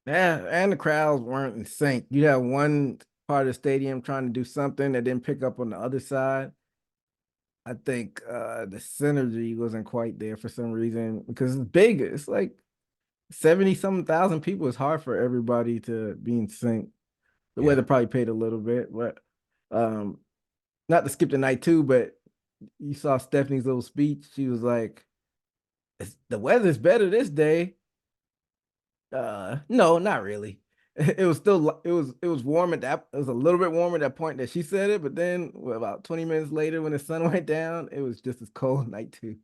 Yeah, and the crowds weren't in sync. You had one part of the stadium trying to do something that didn't pick up on the other side. I think the synergy wasn't quite there for some reason because it's big. It's like 70 something thousand people. It's hard for everybody to be in sync. The Yeah. weather probably paid a little bit, but um, not to skip the night too, but you saw Stephanie's little speech. She was like, the weather's better this day. No, not really. It was still it was warm at that. It was a little bit warmer at that point that she said it, but then about 20 minutes later, when the sun went down, it was just as cold night too.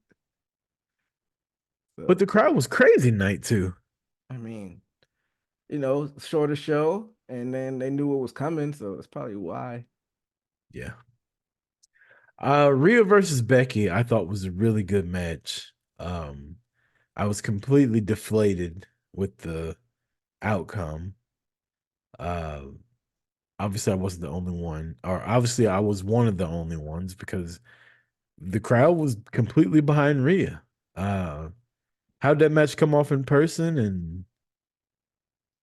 But So the crowd was crazy night two. I mean, shorter show, and then they knew what was coming, so it's probably why. Yeah. Rhea versus Becky, I thought was a really good match. Um, I was completely deflated with the outcome. Uh, obviously, I wasn't the only one, or obviously, I was one of the only ones because the crowd was completely behind Rhea. Uh, how'd that match come off in person, and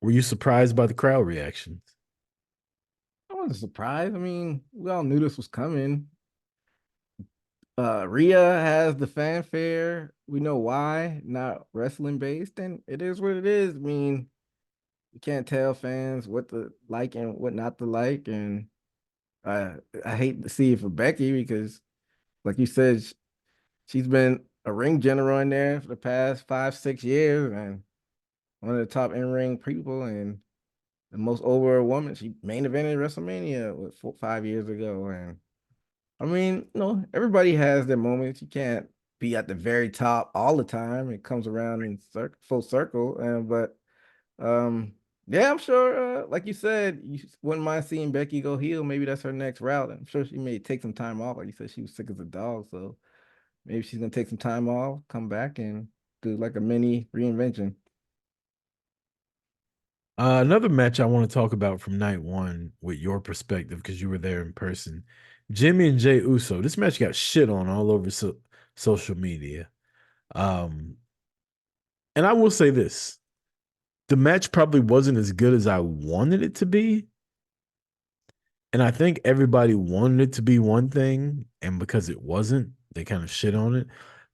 were you surprised by the crowd reactions? I wasn't surprised. I mean, we all knew this was coming. Rhea has the fanfare. We know why, not wrestling based, and it is what it is. I mean, you can't tell fans what to like and what not to like, and I I hate to see it for Becky because, like you said, she's been a ring general in there for the past 5, 6 years, and one of the top in ring people, and the most over woman. She main evented WrestleMania 5 years ago, and I mean, everybody has their moments. You can't be at the very top all the time. It comes around in full circle. But um, yeah, I'm sure. Like you said, you wouldn't mind seeing Becky go heel. Maybe that's her next route. I'm sure she may take some time off. Like you said, she was sick as a dog, so maybe she's gonna take some time off, come back, and do like a mini reinvention. Another match I want to talk about from night one with your perspective because you were there in person. Jimmy and Jay Uso. This match got shit on all over social media. Um, and I will say this: the match probably wasn't as good as I wanted it to be, and I think everybody wanted it to be one thing, and because it wasn't, they kind of shit on it.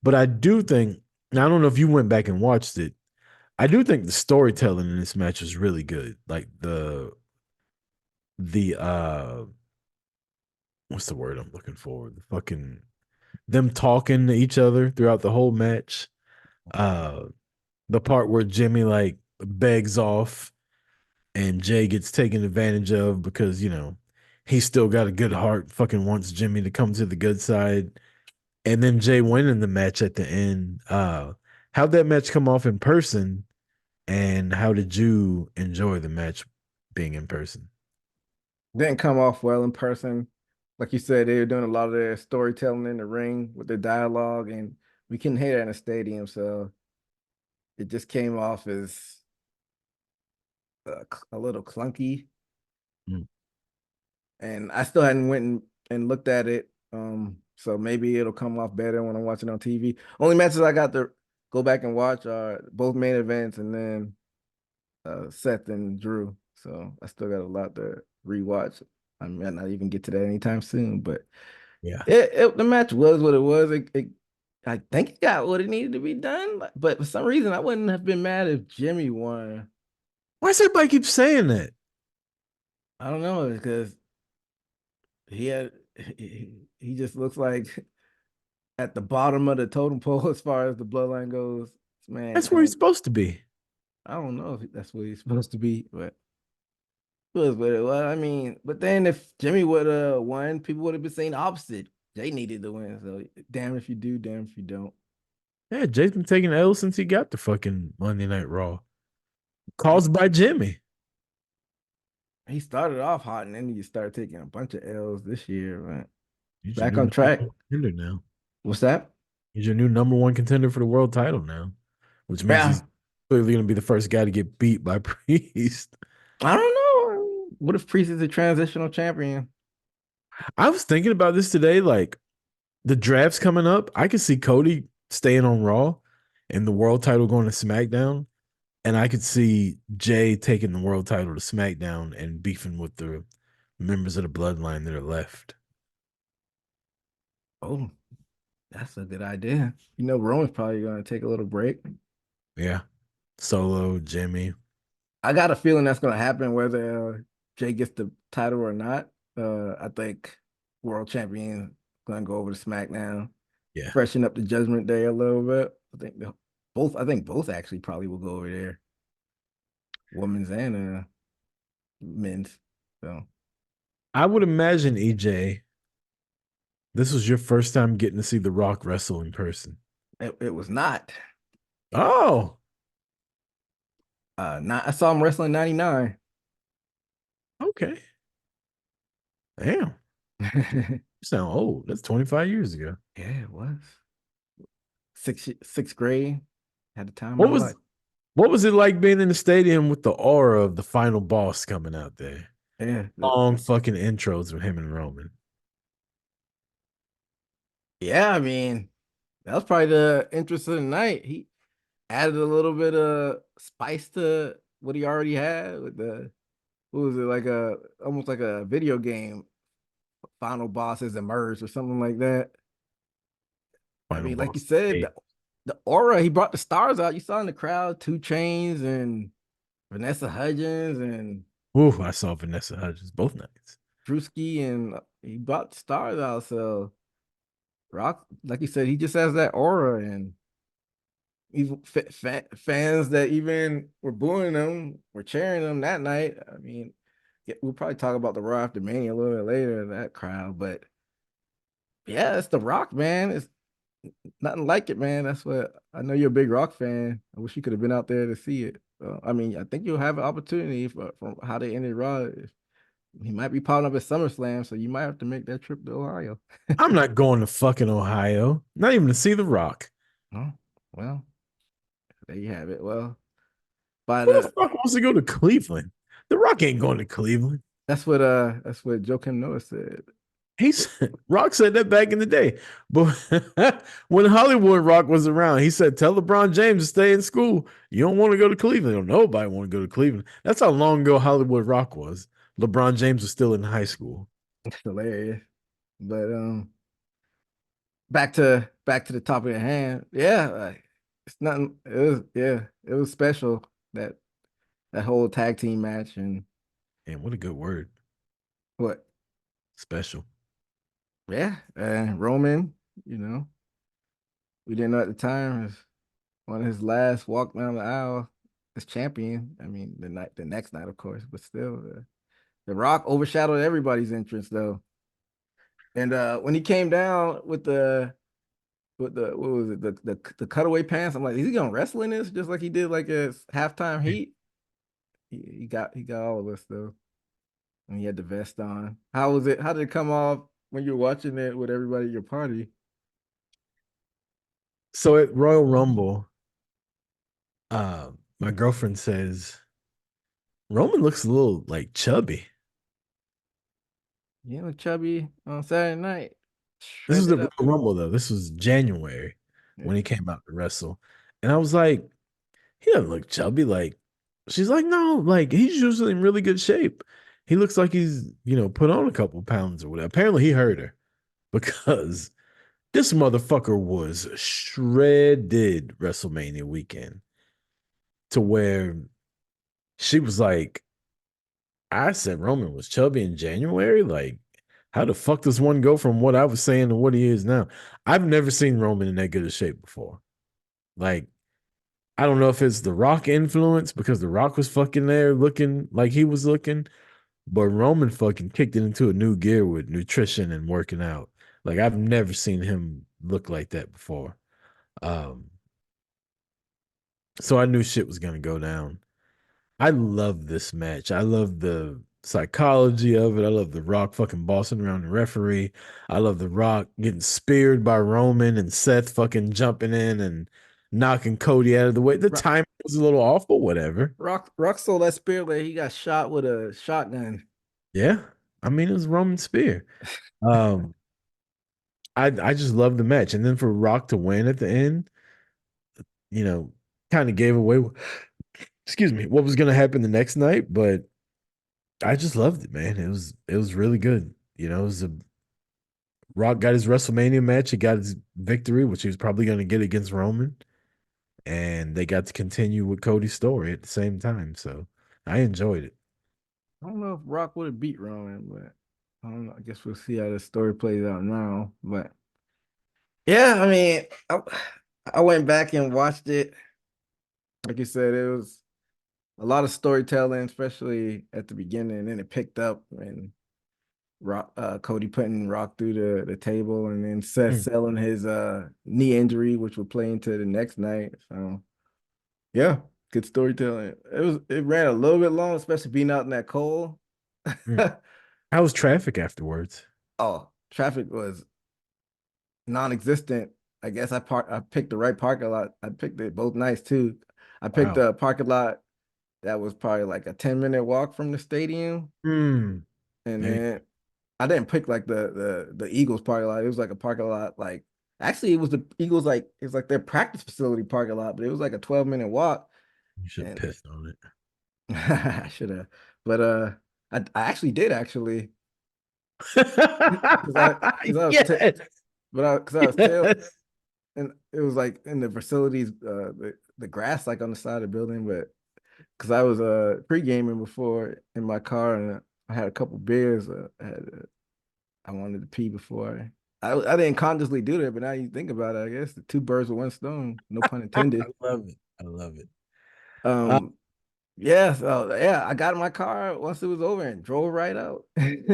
But I do think, now I don't know if you went back and watched it. I do think the storytelling in this match was really good. Like the what's the word I'm looking for? The fucking them talking to each other throughout the whole match. Uh the part where Jimmy like begs off and Jay gets taken advantage of because, he's still got a good heart, fucking wants Jimmy to come to the good side. And then Jay winning the match at the end. How'd that match come off in person? And how did you enjoy the match being in person? Didn't come off well in person. Like you said, they were doing a lot of their storytelling in the ring with their dialogue, and we couldn't hear that in a stadium, so it just came off as a little clunky. Mm. And I still hadn't went and looked at it, so maybe it'll come off better when I'm watching on TV. Only matches I got to go back and watch are both main events and then Seth and Drew. So I still got a lot to rewatch. I might not even get to that anytime soon, but Yeah. the match was what it was. I think it got what it needed to be done, but for some reason I wouldn't have been mad if Jimmy won. Why does everybody keep saying that? I don't know because he had he just looks like at the bottom of the totem pole as far as the bloodline goes. Man, That's where he's supposed to be. I don't know if that's what he's supposed to be, but it was what it was. I mean, but then if Jimmy would have won, people would have been saying the opposite. They needed to win. So damn if you do, damn if you don't. Yeah, Jay's been taking L since he got the fucking Monday Night Raw. Caused by Jimmy. He started off hot and then he started taking a bunch of L's this year, man. He's your Back new on number track. one contender now. What's that? He's your new number one contender for the world title now, which means Yeah. he's clearly going to be the first guy to get beat by Priest. I don't know. What if Priest is a transitional champion? I was thinking about this today. Like the draft's coming up, I could see Cody staying on Raw and the world title going to SmackDown. And I could see Jay taking the world title to SmackDown and beefing with the members of the bloodline that are left. Oh, that's a good idea. You know, Roman's probably going to take a little break. Yeah. Solo, Jimmy. I got a feeling that's going to happen whether Jay gets the title or not. I think world champion going to go over to SmackDown, Yeah. freshen up the Judgment Day a little bit. I think both actually probably will go over there, women's and men's. So I would imagine, EJ, this was your first time getting to see The Rock wrestle in person. it was not. Oh, Not I saw him wrestling 99. okay. Damn. Yeah, You sound old. That's 25 years ago. it was. Sixth grade. Had the time of What my was life. what was it like being in the stadium with the aura of the final boss coming out there? Yeah. Long fucking intros with him and Roman. Yeah, I mean, that was probably the interest of the night. He added a little bit of spice to what he already had with the what was it, like a almost like a video game final bosses emerged or something like that. I Final mean, like you boss. said, Hey. the aura, he brought the stars out. You saw in the crowd, Two Chains and Vanessa Hudgens and Ooh, I saw Vanessa Hudgens both nights. Drewski, and he brought the stars out. So Rock, like you said, he just has that aura, and even fans that even were booing him were cheering him that night. I mean, yeah, we'll probably talk about the Raw after Mania a little bit later in that crowd, but yeah, it's the Rock, man. It's nothing like it, man. That's what I know you're a big Rock fan. I wish you could have been out there to see it. I mean, I think you'll have an opportunity from how they ended Raw. He might be popping up at SummerSlam, so you might have to make that trip to Ohio. I'm not going to fucking Ohio. Not even to see The Rock. Oh, well, there you have it. Well, but Who the fuck wants to go to Cleveland? The Rock ain't going to Cleveland. that's what Joakim Noah said. He's Rock said that back in the day. But when Hollywood Rock was around, he said, "Tell LeBron James to stay in school. You don't want to go to Cleveland. Nobody want to go to Cleveland." That's how long ago Hollywood Rock was. LeBron James was still in high school. It's hilarious. But back to the topic at hand. Yeah, like, it's nothing. It was special that that whole tag team match and And what a good word. what? Special. Yeah, and Roman, you know, we didn't know at the time was one of his last walk down the aisle as champion. I mean, the next night, of course, but still, the Rock overshadowed everybody's entrance though. And when he came down with the what was it the cutaway pants, I'm like, is he gonna wrestle in this just like he did like his halftime heat? He got all of us though, and he had the vest on. How was it? How did it come off when you were watching it with everybody at your party? So at Royal Rumble, my girlfriend says Roman looks a little like chubby. You know, chubby on Saturday night, This was shredded the up. Royal Rumble though. This was January when Yeah. he came out to wrestle. And I was like, he doesn't look chubby. Like, she's like, no, like he's usually in really good shape. He looks like he's, put on a couple pounds or whatever. Apparently he hurt her because this motherfucker was shredded WrestleMania weekend to where she was like, I said Roman was chubby in January. Like, how the fuck does one go from what I was saying to what he is now? I've never seen Roman in that good of shape before. Like, I don't know if it's the Rock influence because the Rock was fucking there looking like he was looking, but Roman fucking kicked it into a new gear with nutrition and working out. Like, I've never seen him look like that before. Um, so I knew shit was gonna go down. I love this match. I love the psychology of it. I love the Rock fucking bossing around the referee. I love the Rock getting speared by Roman and Seth fucking jumping in and knocking Cody out of the way. The Rock, time was a little off, but whatever. Rock stole that spear where he got shot with a shotgun. Yeah. I mean, it was Roman Spear. Um, I just love the match. And then for Rock to win at the end, you know, kind of gave away excuse me, what was going to happen the next night, but I just loved it, man. It was really good. It was a Rock got his WrestleMania match. He got his victory, which he was probably going to get against Roman, and they got to continue with Cody's story at the same time. So I enjoyed it. I don't know if Rock would have beat Roman, but I don't know. I guess we'll see how the story plays out now. But yeah, I mean, I went back and watched it. Like you said, it was a lot of storytelling, especially at the beginning, and then it picked up and Rock, Cody putting Rock through the table, and then Seth Mm. selling his knee injury, which would play into the next night. So yeah, good storytelling. It ran a little bit long, especially being out in that cold. Mm. How was traffic afterwards? Oh, traffic was non-existent. I guess I picked the right parking lot. I picked it both nights too. I picked Wow. a parking lot that was probably like a 10-minute walk from the stadium. Mm. And There you then I didn't pick like the Eagles parking lot. It was like a parking lot like actually it was the Eagles like it was like their practice facility parking lot, but it was like a 12-minute walk. you should have And pissed on it. I should have. But I actually did actually because I was Yes. but I because I was tail Yes. and it was like in the facilities the grass like on the side of the building, but because I was pre-gaming before in my car and I had a couple beers. I wanted to pee before. I didn't consciously do that, but now you think about it, I guess the two birds with one stone, no pun I intended. love it. I love it. Uh, Um, yeah, so yeah, I got in my car once it was over and drove right out, which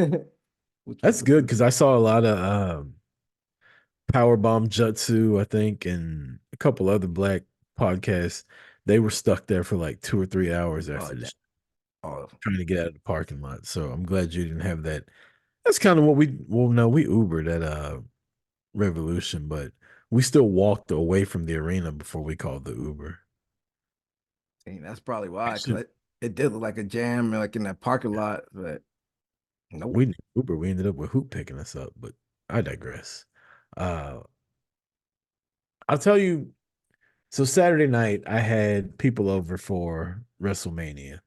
was that's good because I saw a lot of Powerbomb Jutsu, I think, and a couple other black podcasts. They were stuck there for like 2 or 3 hours oh after that this, oh trying to get out of the parking lot. So I'm glad you didn't have that. That's kind of what no, we Ubered at Revolution, but we still walked away from the arena before we called the Uber. dang, that's probably why because Actually, it did look like a jam like in that parking lot, but nope. we didn't Uber. We ended up with Hoop picking us up, but I digress. Uh, I'll tell you. So Saturday night, I had people over for WrestleMania,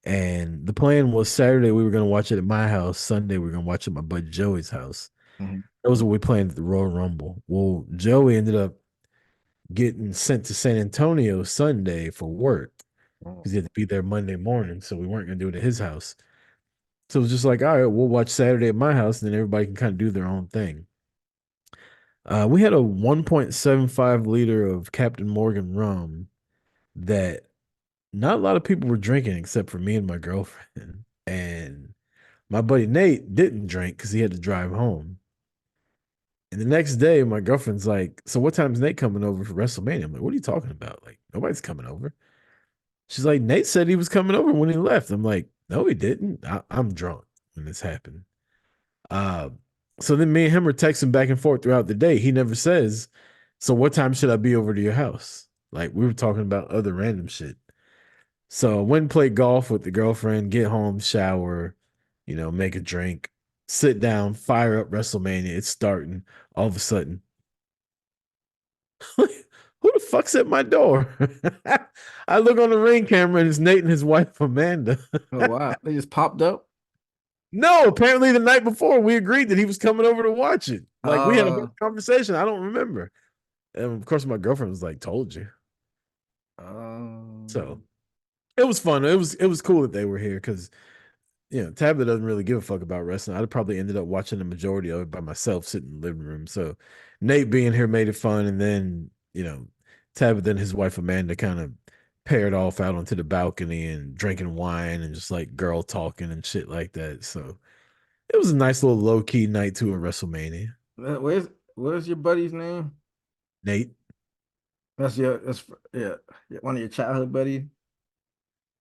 and the plan was Saturday we were going to watch it at my house. Sunday we were going to watch it at my buddy Joey's house. Mhm. That was what we planned at the Royal Rumble. Well, Joey ended up getting sent to San Antonio Sunday for work Oh, because he had to be there Monday morning, so we weren't going to do it at his house. So it was just like, all right, we'll watch Saturday at my house, and then everybody can kind of do their own thing. We had a 1.75 liter of Captain Morgan rum that not a lot of people were drinking except for me and my girlfriend. And my buddy Nate didn't drink because he had to drive home. And the next day, my girlfriend's like, "So what time's Nate coming over for WrestleMania?" I'm like, "What are you talking about? Like, nobody's coming over." She's like, "Nate said he was coming over when he left." I'm like, "No, he didn't. I'm drunk when this happened." Uh, so then me and him are texting back and forth throughout the day. He never says, "So what time should I be over to your house?" Like we were talking about other random shit. So I went and played golf with the girlfriend, get home, shower, make a drink, sit down, fire up WrestleMania. It's starting. All of a sudden, who the fuck's at my door? I look on the ring camera and it's Nate and his wife Amanda. oh wow, they just popped up. No, apparently the night before we agreed that he was coming over to watch it. Like we had a whole Uh, conversation. I don't remember. And of course, my girlfriend was like, "Told you." So um, it was fun. It was cool that they were here because Tabitha doesn't really give a fuck about wrestling. I'd probably ended up watching the majority of it by myself sitting in the living room. So Nate being here made it fun. And then, Tabitha and his wife Amanda kind of paired off out onto the balcony and drinking wine and just like girl talking and shit like that. So it was a nice little low key night to a WrestleMania. where's your buddy's name? Nate. That's yeah, one of your childhood buddies.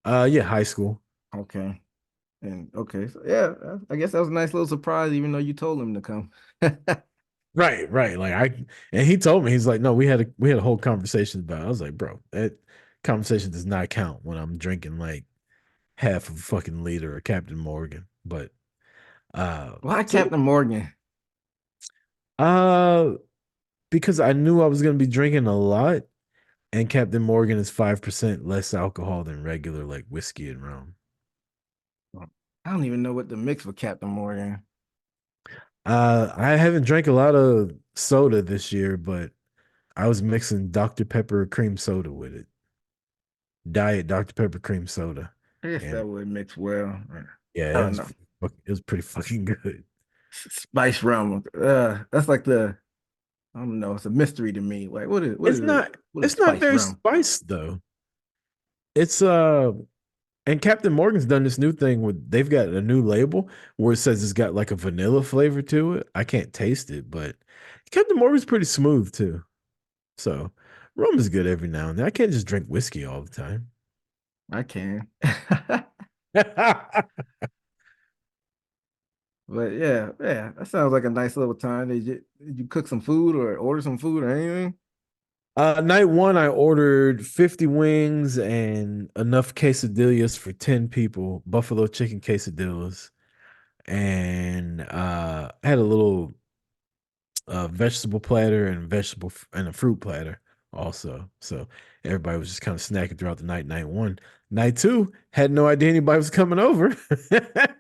Yeah, high school. Okay. And okay, so yeah, I guess that was a nice little surprise, even though you told him to come. Right, right. And he told me, he's like, no, we had a whole conversation about it. I was like, bro, that conversation does not count when I'm drinking like half of a fucking liter of Captain Morgan. But Why so Captain Morgan? uh because I knew I was gonna be drinking a lot and Captain Morgan is 5% less alcohol than regular like whiskey and rum. I don't even know what to mix with Captain Morgan. I haven't drank a lot of soda this year, but I was mixing Dr. Pepper cream soda with it. Diet Dr. Pepper cream soda. I guess And that would mix well. yeah, I don't know. it was pretty fucking good. Spice rum. That's like the I don't know. It's a mystery to me. Like what It's is it? not What is it's not spice very rum? spiced though. It's and Captain Morgan's done this new thing with they've got a new label where it says it's got like a vanilla flavor to it. I can't taste it, but Captain Morgan's pretty smooth too. So rum is good every now and then. I can't just drink whiskey all the time. I can. But yeah, that sounds like a nice little time. Did you cook some food or order some food or anything? Night one, I ordered 50 wings and enough quesadillas for 10 people, buffalo chicken quesadillas, and had a little vegetable platter and and a fruit platter also. So everybody was just kind of snacking throughout the night. Night one, night two, had no idea anybody was coming over,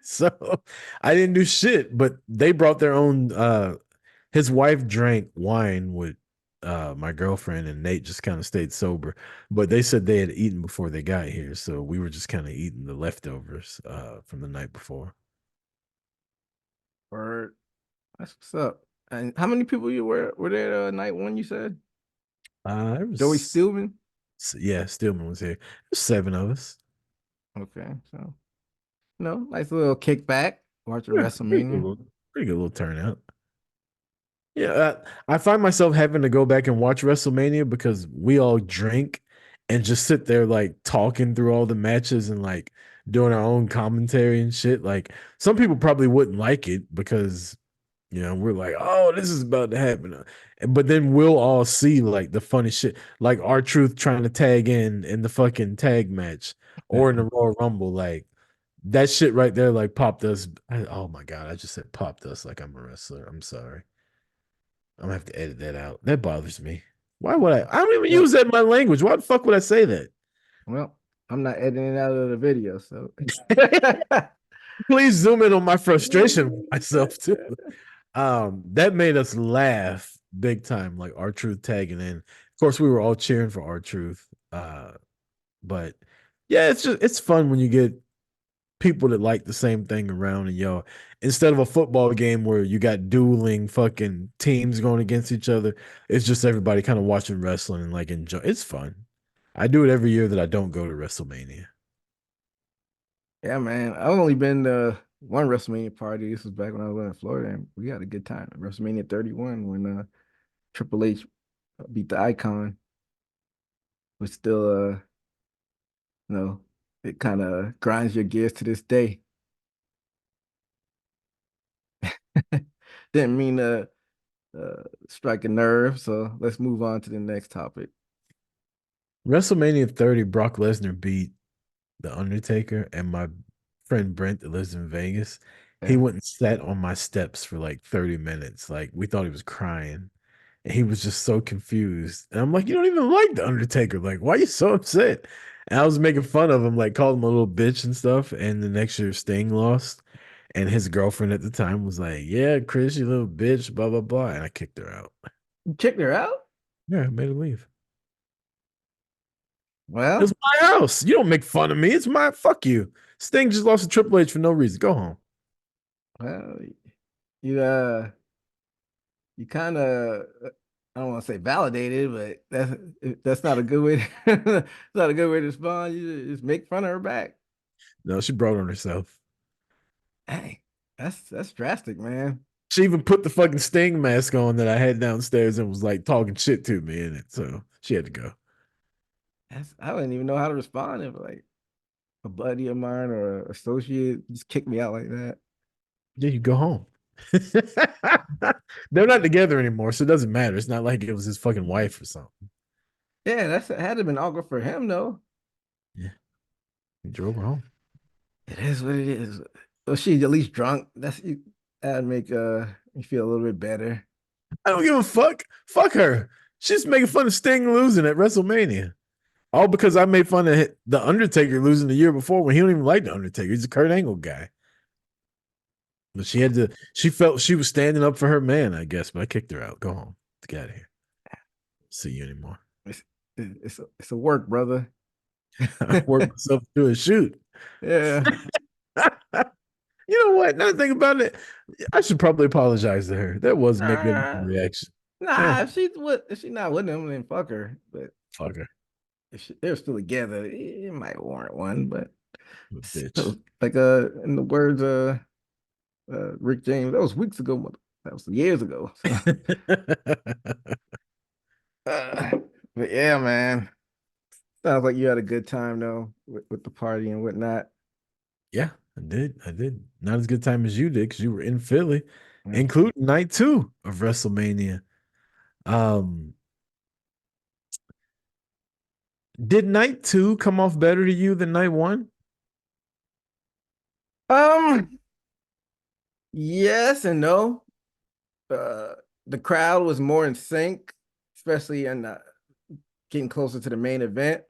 so I didn't do shit. But they brought their own. His wife drank wine with my girlfriend, and Nate just kind of stayed sober. But they said they had eaten before they got here, so we were just kind of eating the leftovers from the night before. Or that's what's up. And how many people you were there night one? You said It Joey was Stillman. yeah, Stillman was here. There's seven of us. Okay, so nice little kickback watching Yeah, WrestleMania. pretty good little turnout. Yeah, I find myself having to go back and watch WrestleMania because we all drink and just sit there like talking through all the matches and like doing our own commentary and shit. Like some people probably wouldn't like it because we're like, oh, this is about to happen. But then we'll all see like the funny shit, like our truth trying to tag in the fucking tag match or in the Royal Rumble. Like that shit right there, like popped us. Oh my God, I just said popped us like I'm a wrestler. I'm sorry. I'm gonna have to edit that out. That bothers me. Why would I? I don't even Well, use that in my language. Why the fuck would I say that? well, I'm not editing it out of the video, so Please zoom in on my frustration with myself too. That made us laugh big time, like our truth tagging in. Of course, we were all cheering for our truth. But yeah, it's fun when you get people that like the same thing around and instead of a football game where you got dueling fucking teams going against each other, it's just everybody kind of watching wrestling and like enjoy. It's fun. I do it every year that I don't go to WrestleMania. yeah, man. I've only been to one WrestleMania party. This was back when I was in Florida, and we had a good time. WrestleMania 31 when Triple H beat the Icon, was still you know, it kind of grinds your gears to this day. Didn't mean to strike a nerve, so let's move on to the next topic. WrestleMania 30, Brock Lesnar beat The Undertaker, and my friend Brent that lives in Vegas, he Yeah. went and sat on my steps for like 30 minutes. Like we thought he was crying. And he was just so confused. And I'm like, you don't even like The Undertaker. Like, why are you so upset? And I was making fun of him, like called him a little bitch and stuff. And the next year Sting lost. And his girlfriend at the time was like, yeah, Chris, you little bitch, blah, blah, blah. And I kicked her out. You checked her out? Yeah, I made her leave. It Well, was my house. You don't make fun of me. It's my fuck you. Sting just lost to Triple H for no reason. Go home. well, you you kind of I don't want to say validated, but that's not a good way. That's not a good way to respond. You just make fun of her back. No, she brought on herself. Hey, that's drastic, man. She even put the fucking Sting mask on that I had downstairs and was like talking shit to me in it. So she had to go. I wouldn't even know how to respond if like a buddy of mine or an associate just kicked me out like that. Yeah, you go home. They're not together anymore, so it doesn't matter. It's not like it was his fucking wife or something. Yeah, that's it had to have been awkward for him though. Yeah, he drove her home. It is what it is. Well, she's at least drunk. That'd make me feel a little bit better. I don't give a fuck. Fuck her. She's making fun of Sting losing at WrestleMania. All because I made fun of the Undertaker losing the year before when he don't even like the Undertaker. He's a Kurt Angle guy. But she had to. She felt she was standing up for her man, I guess. But I kicked her out. Go home. Get out of here. See you anymore. It's a work, brother. I worked myself through a shoot. Yeah. You know what? Now think about it. I should probably apologize to her. That was maybe a Nah, reaction. nah. If she's not with him, then fuck her. But Fuck her. if they're still together, it might warrant one. But Bitch. like in the words Rick James, that was weeks ago. That was years ago. So, uh, but yeah, man. Sounds like you had a good time though with the party and whatnot. Yeah, I did. I did. Not as good time as you did because you were in Philly, Yeah. including night 2 of WrestleMania. Um, did night 2 come off better to you than night 1? Yes and no. Uh, the crowd was more in sync, especially in getting closer to the main event.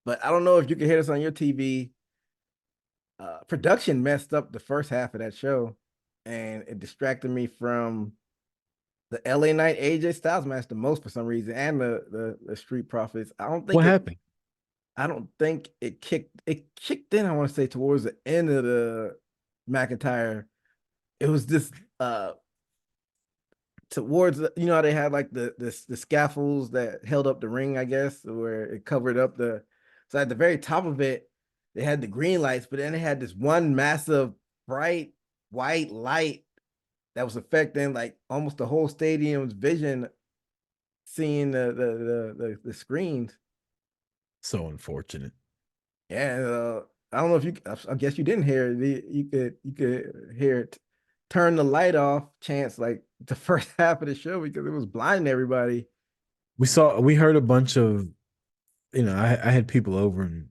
But I don't know if you can hear this on your TV. Production messed up the first half of that show, and it distracted me from the LA Knight AJ Styles match the most for some reason, and the Street Profits. What happened? I don't think it kicked in. I want to say towards the end of the McIntyre. It was just towards how they had like the scaffolds that held up the ring, I guess, where it covered up so at the very top of it, they had the green lights, but then they had this one massive bright white light that was affecting like almost the whole stadium's vision, seeing the screens. So unfortunate. Yeah, I don't know if you. I guess you didn't hear it. You could hear it. Turn the light off. Chance like the first half of the show because it was blinding everybody. We heard a bunch of, I had people over and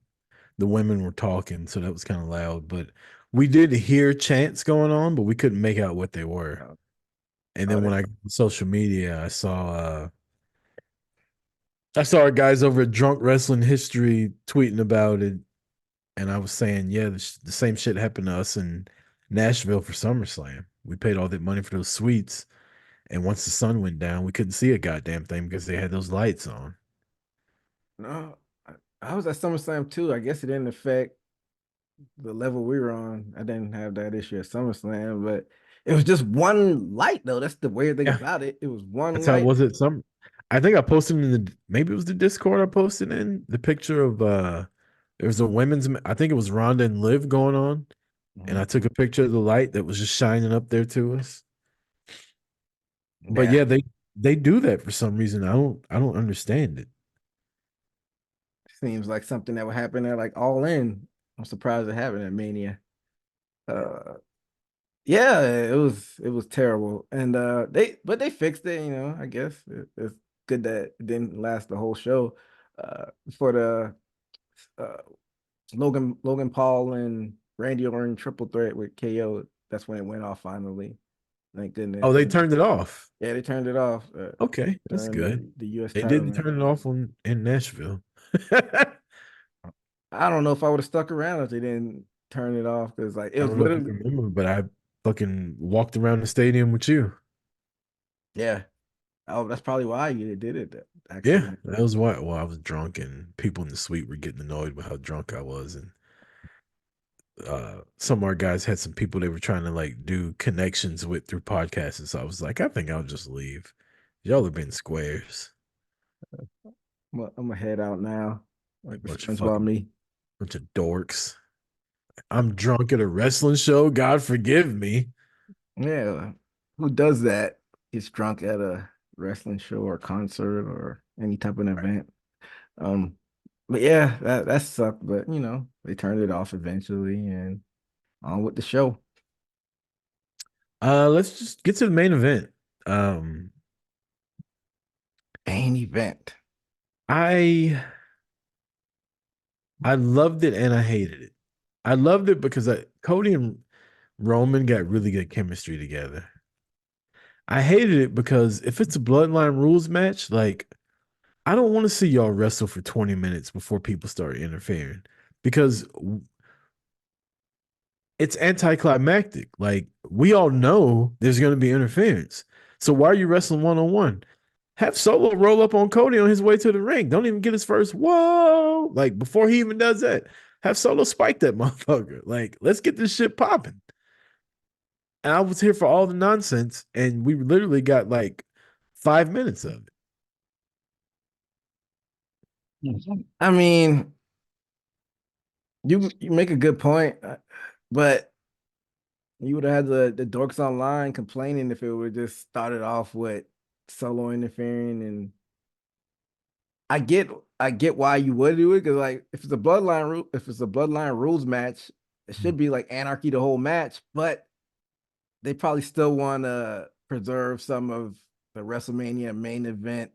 the women were talking, so that was kind of loud. But we did hear chants going on, but we couldn't make out what they were. Oh, And oh, then when I social media, I saw our guys over at Drunk Wrestling History tweeting about it, and I was saying, yeah, the same shit happened to us in Nashville for SummerSlam. We paid all that money for those suites, and once the sun went down, we couldn't see a goddamn thing because they had those lights on. no, I was at SummerSlam too. I guess it didn't affect the level we were on. I didn't have that issue at SummerSlam, but it was just one light though. That's the weird thing Yeah, about it. It was one that's how it light. was at some. I think I posted maybe it was the Discord I posted in the picture of there was a I think it was Ronda and Liv going on, and I Mhm. took a picture of the light that was just shining up there to us. But Yeah, yeah, they do that for some reason. I don't understand it. seems like something that would happen there, like All In. I'm surprised it happened at Mania. Uh, Yeah, it was terrible, and they fixed it. I guess it's good that it didn't last the whole show. For the uh, Logan Paul and Randy Orton triple threat with KO, that's when it went off finally. Thank Oh, goodness. they turned it off. Yeah, they turned it off Okay, that's during good. the U.S. They title didn't match. turn it off in Nashville. I I don't know if I would have stuck around if they didn't turn it off because like it was don't know if you literally remember, but I fucking walked around the stadium with you. yeah. Oh, that's probably why you did it Yeah, actually. that was why. Well, I was drunk, and people in the suite were getting annoyed with how drunk I was, and some of our guys had some people they were trying to like do connections with through podcasts, and so I was like, I think I'll just leave. Y'all have been squares, I'm gonna head out now, like like a the bunch of SpongeBob fucking me. bunch of dorks. I'm drunk at a wrestling show. God forgive me. Yeah, who does that? Gets drunk at a wrestling show or concert or any type of Right. event. Um, but yeah, that sucked. But they turned it off eventually, and on with the show. Let's just get to the main event. Um, Main event. I I loved it and I hated it. I loved it because Cody and Roman got really good chemistry together. I hated it because if it's a bloodline rules match, like I don't want to see y'all wrestle for 20 minutes before people start interfering because it's anticlimactic. Like we all know there's going to be interference. So why are you wrestling one on one? Have Solo roll up on Cody on his way to the ring. Don't even get his first whoa. Like before he even does that, have Solo spike that motherfucker. Like let's get this shit popping. And I was here for all the nonsense, and we literally got like 5 minutes of Mhm. I mean, you make a good point, but you would have had the dorks online complaining if it would just started off with Solo interfering, and I get I get why you would do it because like if it's a bloodline rules match, it it. should be like anarchy the whole match, but they probably still want to preserve some of the WrestleMania main event,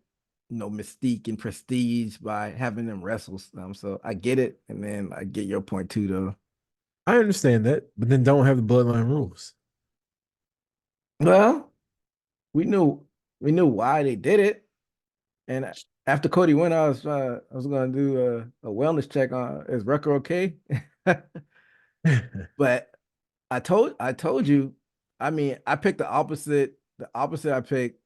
mystique and prestige by having them wrestle some. So I get it, and then I get your point too, though. I understand that, but then don't have the bloodline rules. Well, we knew we knew why they did it, and after Cody went, I was gonna do a wellness check on is Rucker okay? But I told you, I mean, I picked the opposite. The opposite I picked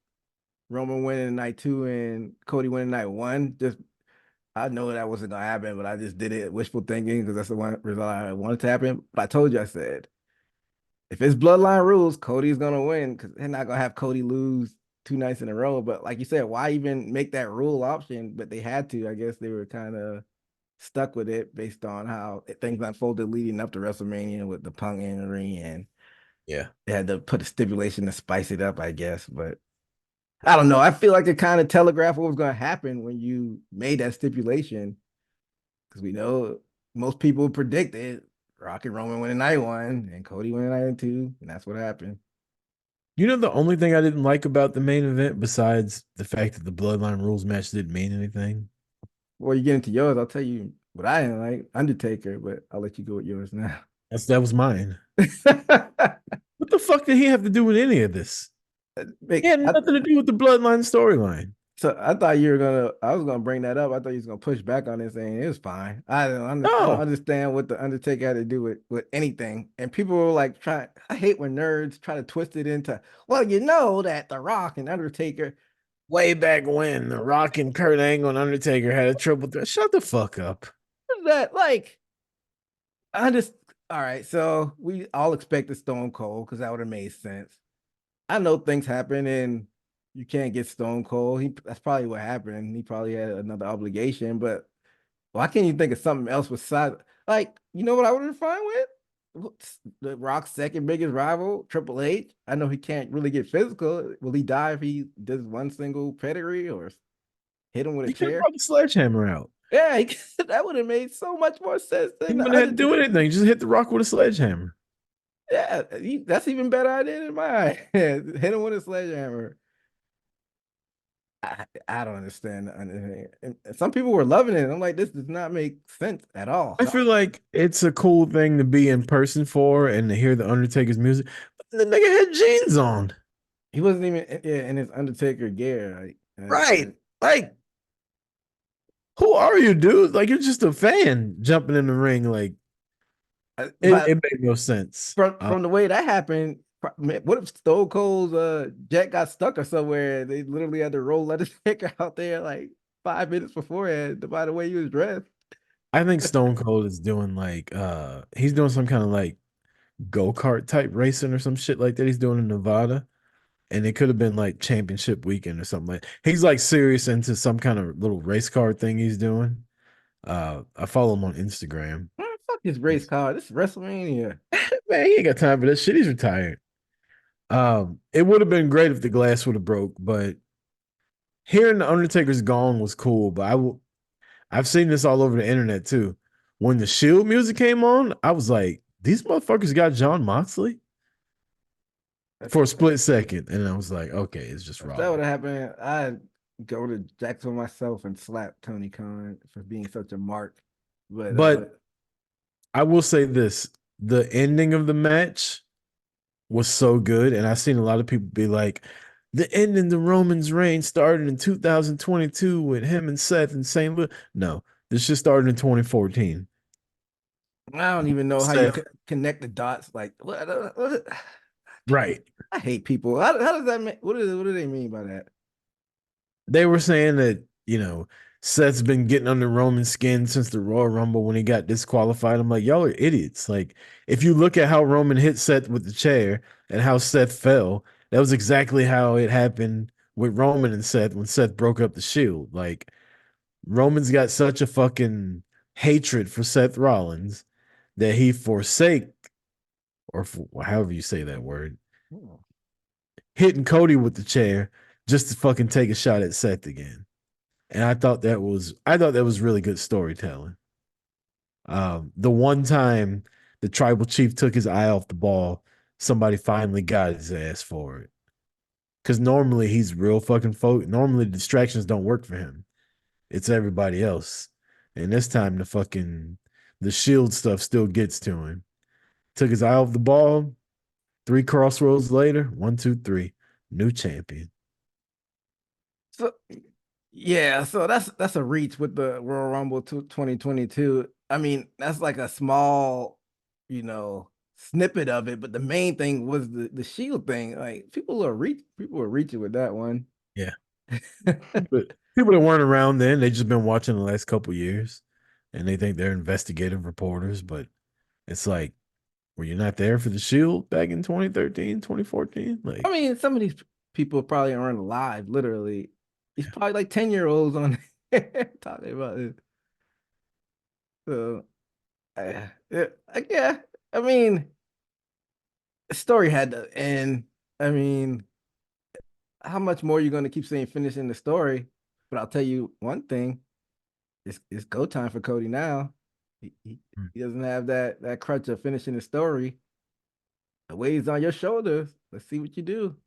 Roman winning night two and Cody winning night one. Just I know that wasn't gonna happen, but I just did it wishful thinking because that's the one result I wanted to happen. But I told you, I said, if it's bloodline rules, Cody's gonna win because they're not gonna have Cody lose 2 nights in a row. But like you said, why even make that rule option? But they had to. I guess they were kind of stuck with it based on how things unfolded leading up to WrestleMania with the Punk injury, and Yeah. they had to put a stipulation to spice it up, I guess. But I don't know. I feel like it kind of telegraphed what was going to happen when you made that stipulation because we know most people predicted Rock and Roman winning night one and Cody winning night two, and that's what happened. You know the only thing I didn't like about the main event, besides the fact that the bloodline rules match didn't mean anything? Before you get into yours, I'll tell you what I didn't like Undertaker, but I'll let you go with yours now. That was mine. What the fuck did he have to do with any of this? He had I, nothing to do with the bloodline storyline. so I thought you were gonna. I was gonna bring that up. I thought you was gonna push back on it, saying it was fine. I don't No. understand what the Undertaker had to do with anything. And people were like trying. I hate when nerds try to twist it into. Well, you know that The Rock and Undertaker. Way back when The Rock and Kurt Angle and Undertaker had a triple threat. Shut the fuck up. What is that like? I just. All right, so we all expected Stone Cold because that would have made sense. I know things happen and you can't get Stone Cold. That's probably what happened. He probably had another obligation, but why can't you think of something else besides like you know what I would have been fine with? The Rock's second biggest rival, Triple H. I know he can't really get physical. Will he die if he does one single pedigree or hit him with a He could have chair? brought the sledgehammer out. Yeah, that would have made so much more sense He than the wouldn't have had to do Undertaker. anything. Just hit The Rock with a sledgehammer. Yeah, that's even better idea in my eye. Hit him with a sledgehammer. I don't understand. And some people were loving it. I'm like, this does not make sense at all. I feel like it's a cool thing to be in person for and to hear the Undertaker's music. But the nigga had jeans on. He wasn't even in his Undertaker gear. Right. Like, who are you, dude? Like, you're just a fan jumping in the ring. Like, it but made no sense. from the way that happened, what if Stone Cold's jet got stuck or somewhere? They literally had to roll Undertaker out there like 5 minutes beforehand. By the way he was dressed. I think Stone Cold is doing like he's doing some kind of like go-kart type racing or some shit like that. He's doing in Nevada. And it could have been like championship weekend or something like he's like serious into some kind of little race car thing he's doing. I follow him on Instagram. Man, fuck this race car. This is WrestleMania. Man, he ain't got time for this shit. He's retired. It would have been great if the glass would have broke, but hearing the Undertaker's gong was cool. But I've seen this all over the internet too. When the Shield music came on, I was like, these motherfuckers got John Moxley for a split second, and I was like, okay, it's just If Raw. that would have happened, I'd go to Jacksonville myself and slap Tony Khan for being such a mark. But I will say this: the ending of the match was so good, and I've seen a lot of people be like, the end in the Romans' reign started in 2022 with him and Seth in St. Louis. No, this just started in 2014. I don't even know how you Seth, connect the dots. Like, what? right. I hate people. How does that mean? What do they mean by that? They were saying that, Seth's been getting under Roman's skin since the Royal Rumble when he got disqualified. I'm like, y'all are idiots. Like, if you look at how Roman hit Seth with the chair and how Seth fell, that was exactly how it happened with Roman and Seth when Seth broke up the Shield. Like, Roman's got such a fucking hatred for Seth Rollins that he forsake, or however you say that word, Hmm. hitting Cody with the chair just to fucking take a shot at Seth again. And I thought that was really good storytelling. The one time the tribal chief took his eye off the ball, somebody finally got his ass for it. Because normally he's real fucking normally distractions don't work for him. It's everybody else. And this time the shield stuff still gets to him. Took his eye off the ball. 3 crossroads later, 1, 2, 3, new champion. So yeah, so that's a reach with the Royal Rumble 2022. I mean, that's like a small, snippet of it, but the main thing was the Shield thing. Like people are reaching with that one. Yeah. But people that weren't around then, they just been watching the last couple years and they think they're investigative reporters, but it's like, were you not there for the Shield back in 2013, 2014? I Like, mean, some of these people probably aren't alive, literally. He's probably like 10-year-olds on talking about it. So yeah, I mean, the story had to end. I mean, how much more are you going to keep saying finishing the story? But I'll tell you one thing: it's go time for Cody now. He doesn't have that crutch of finishing the story. The weight's on your shoulders. Let's see what you do.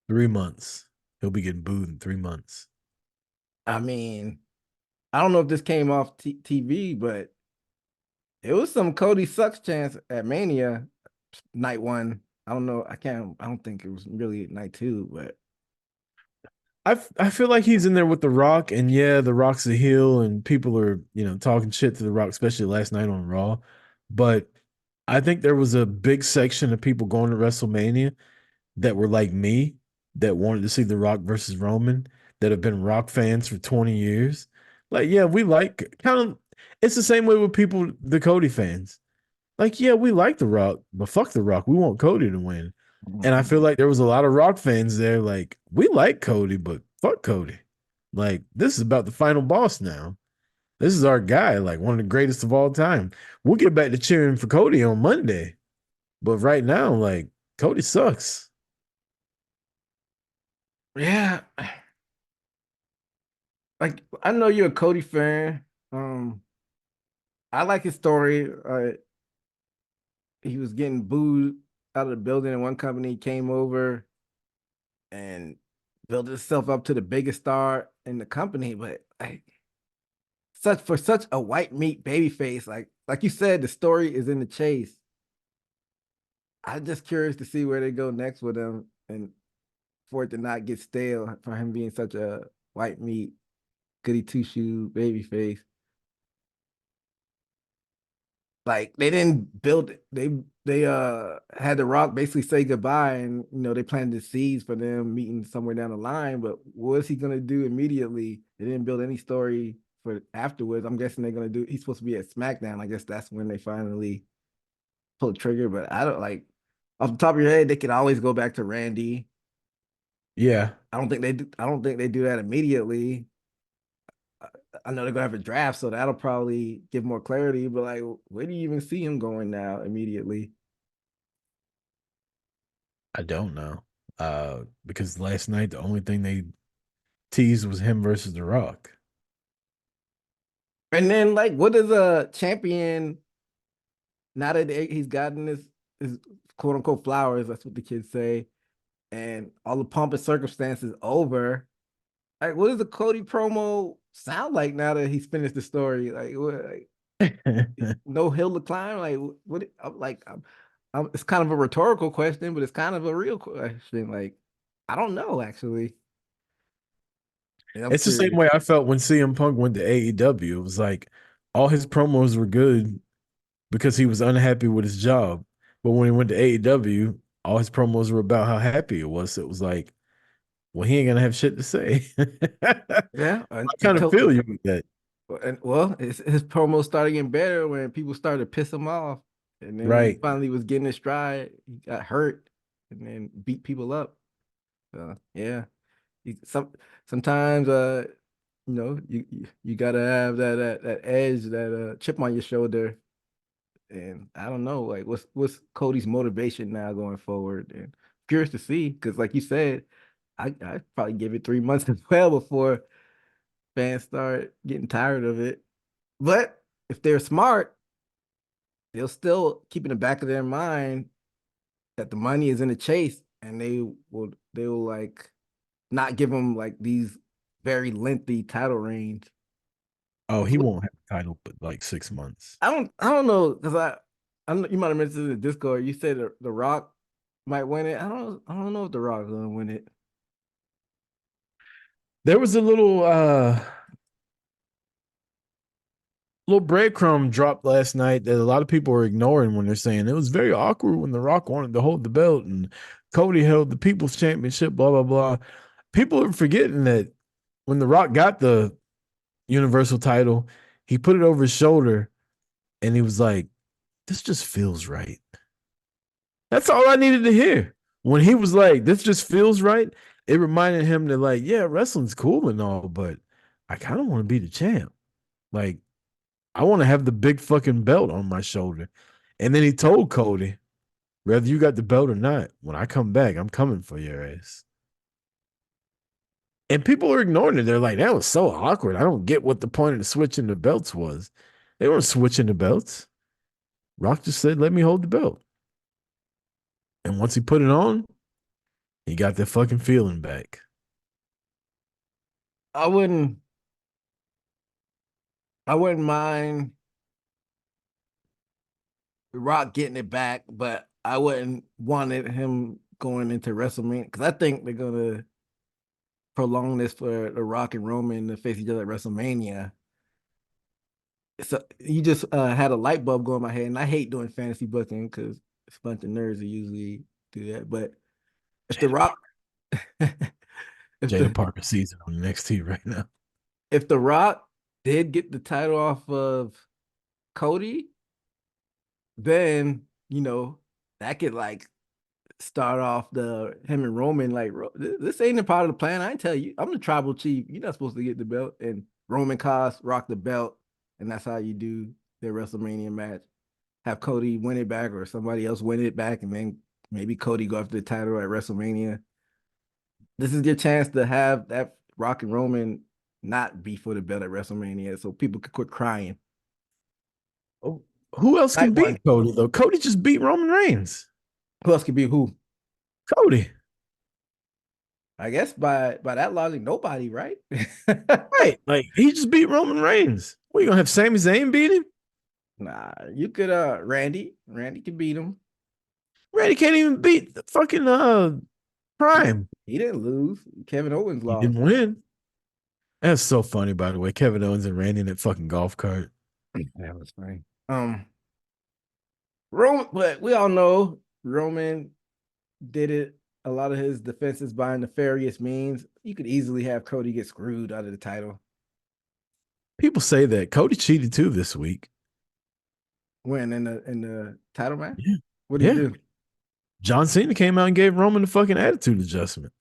3 months. He'll be getting booed in 3 months. I mean, I don't know if this came off TV, but it was some Cody sucks chance at Mania night one. I don't know. I don't think it was really night two, but I feel like he's in there with The Rock, and yeah, The Rock's a heel, and people are, talking shit to The Rock, especially last night on Raw. But I think there was a big section of people going to WrestleMania that were like me, that wanted to see The Rock versus Roman, that have been Rock fans for 20 years. Like, yeah, we like it's the same way with people, the Cody fans. Like, yeah, we like The Rock, but fuck The Rock. We want Cody to win. And I feel like there was a lot of Rock fans there, like, we like Cody, but fuck Cody. Like, this is about the final boss now. This is our guy, like one of the greatest of all time. We'll get back to cheering for Cody on Monday. But right now, like, Cody sucks. yeah, like I know you're a Cody fan. I like his story. He was getting booed out of the building, and one company came over and built himself up to the biggest star in the company. But like such a white meat baby face, like you said, the story is in the chase. I'm just curious to see where they go next with him and for it to not get stale for him being such a white meat, goody two shoe baby face. Like they didn't build it. They had The Rock basically say goodbye, and they planted the seeds for them meeting somewhere down the line. But what is he gonna do immediately? They didn't build any story for afterwards. I'm guessing they're gonna do. He's supposed to be at SmackDown. I guess that's when they finally pull the trigger. But I don't like off the top of your head. They can always go back to Randy. Yeah, I don't think they do. I don't think they do that immediately. I know they're gonna have a draft, so that'll probably give more clarity. But like, where do you even see him going now immediately? I don't know. Because last night the only thing they teased was him versus The Rock. And then like, what is a champion now that he's gotten his quote unquote flowers? That's what the kids say, and all the pomp and circumstances over. Like, what does the Cody promo sound like now that he's finished the story? Like, what, like no hill to climb? Like, what? I'm like, it's kind of a rhetorical question, but it's kind of a real question. Like, I don't know actually. And I'm It's the same curious. way I felt when CM Punk went to AEW. It was like all his promos were good because he was unhappy with his job. But when he went to AEW, all his promos were about how happy it was. So it was like, well, he ain't gonna have shit to say. I Yeah, kind of feel you with that. and well, his promos started getting better when people started to piss him off, and then when he Right. finally was getting his stride, he got hurt and then beat people up. So yeah, sometimes you gotta have that edge, that chip on your shoulder, and I don't know, like what's Cody's motivation now going forward, and curious to see because like you said, I probably give it 3 months as well before fans start getting tired of it. But if they're smart, they'll still keep in the back of their mind that the money is in the chase, and they will like not give them like these very lengthy title reigns. Oh, Like he won't have a title but like 6 months. I don't know because you might have mentioned in the Discord. You said the Rock might win it. I don't know if the Rock's gonna win it. There was a little breadcrumb dropped last night that a lot of people are ignoring when they're saying it was very awkward when The Rock wanted to hold the belt and Cody held the People's Championship, blah, blah, blah. People are forgetting that when The Rock got the Universal title, he put it over his shoulder and he was like, this just feels right. That's all I needed to hear. When he was like, this just feels right, it reminded him that, like, yeah, wrestling's cool and all, but I kind of want to be the champ. Like, I want to have the big fucking belt on my shoulder. And then he told Cody, whether you got the belt or not, when I come back, I'm coming for your ass. And people are ignoring it. They're like, that was so awkward. I don't get what the point of the switching the belts was. They weren't switching the belts. Rock just said, let me hold the belt. And once he put it on, he got that fucking feeling back. I wouldn't. I wouldn't mind Rock getting it back, but I wouldn't wanted him going into WrestleMania because I think they're gonna prolong this for the Rock and Roman to face each other at WrestleMania. So you just had a light bulb go in my head, and I hate doing fantasy booking because it's a bunch of nerds that usually do that. But if the Jada, Rock, if Jada the Parker sees it on NXT right now. if the Rock did get the title off of Cody, then that could like start off the him and Roman like this ain't a part of the plan. I tell you, I'm the tribal chief. You're not supposed to get the belt, and Roman costs Rock the belt, and that's how you do their WrestleMania match. Have Cody win it back, or somebody else win it back, and then maybe Cody go after the title at WrestleMania. This is your chance to have that Rock and Roman not be for the belt at WrestleMania, so people could quit crying. Oh, who else can Night one. beat Cody, though? Cody just beat Roman Reigns. Who else could be who? Cody. I guess by that logic, nobody, right? Right. Like, he just beat Roman Reigns. What, you going to have Sami Zayn beat him? Nah, you could Randy. Randy could beat him. Randy can't even beat the fucking Prime. He didn't lose. Kevin Owens He lost. didn't win. That's so funny, by the way. Kevin Owens and Randy in that fucking golf cart. That was funny. Roman, but we all know Roman did it. A lot of his defenses by nefarious means. You could easily have Cody get screwed out of the title. People say that Cody cheated too this week. When in the title match? Yeah. What did he Yeah. do? John Cena came out and gave Roman the fucking attitude adjustment.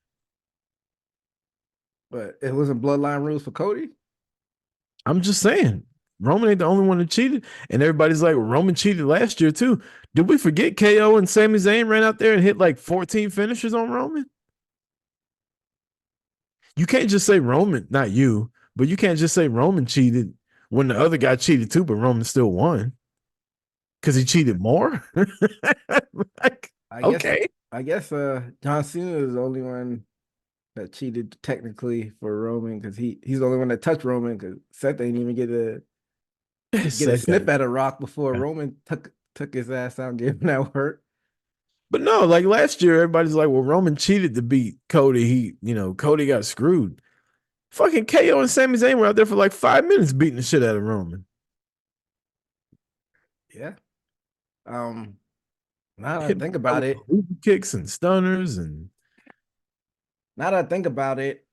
But it wasn't bloodline rules for Cody. I'm just saying, Roman ain't the only one that cheated. And everybody's like, Roman cheated last year too. Did we forget KO and Sami Zayn ran out there and hit like 14 finishes on Roman? You can't just say Roman, not you, but you can't just say Roman cheated when the other guy cheated too, but Roman still won because he cheated more. Like, I guess okay. I guess John Cena is the only one that cheated technically for Roman because he's the only one that touched Roman because Seth didn't even get a Seth got sniff at a Rock before Roman took his ass out and gave him that work. But no, like last year, everybody's like, well, Roman cheated to beat Cody. Cody got screwed. Fucking KO and Sami Zayn were out there for like 5 minutes beating the shit out of Roman. Yeah. Um, now that I Hit think about it, kicks and stunners and now that I think about it,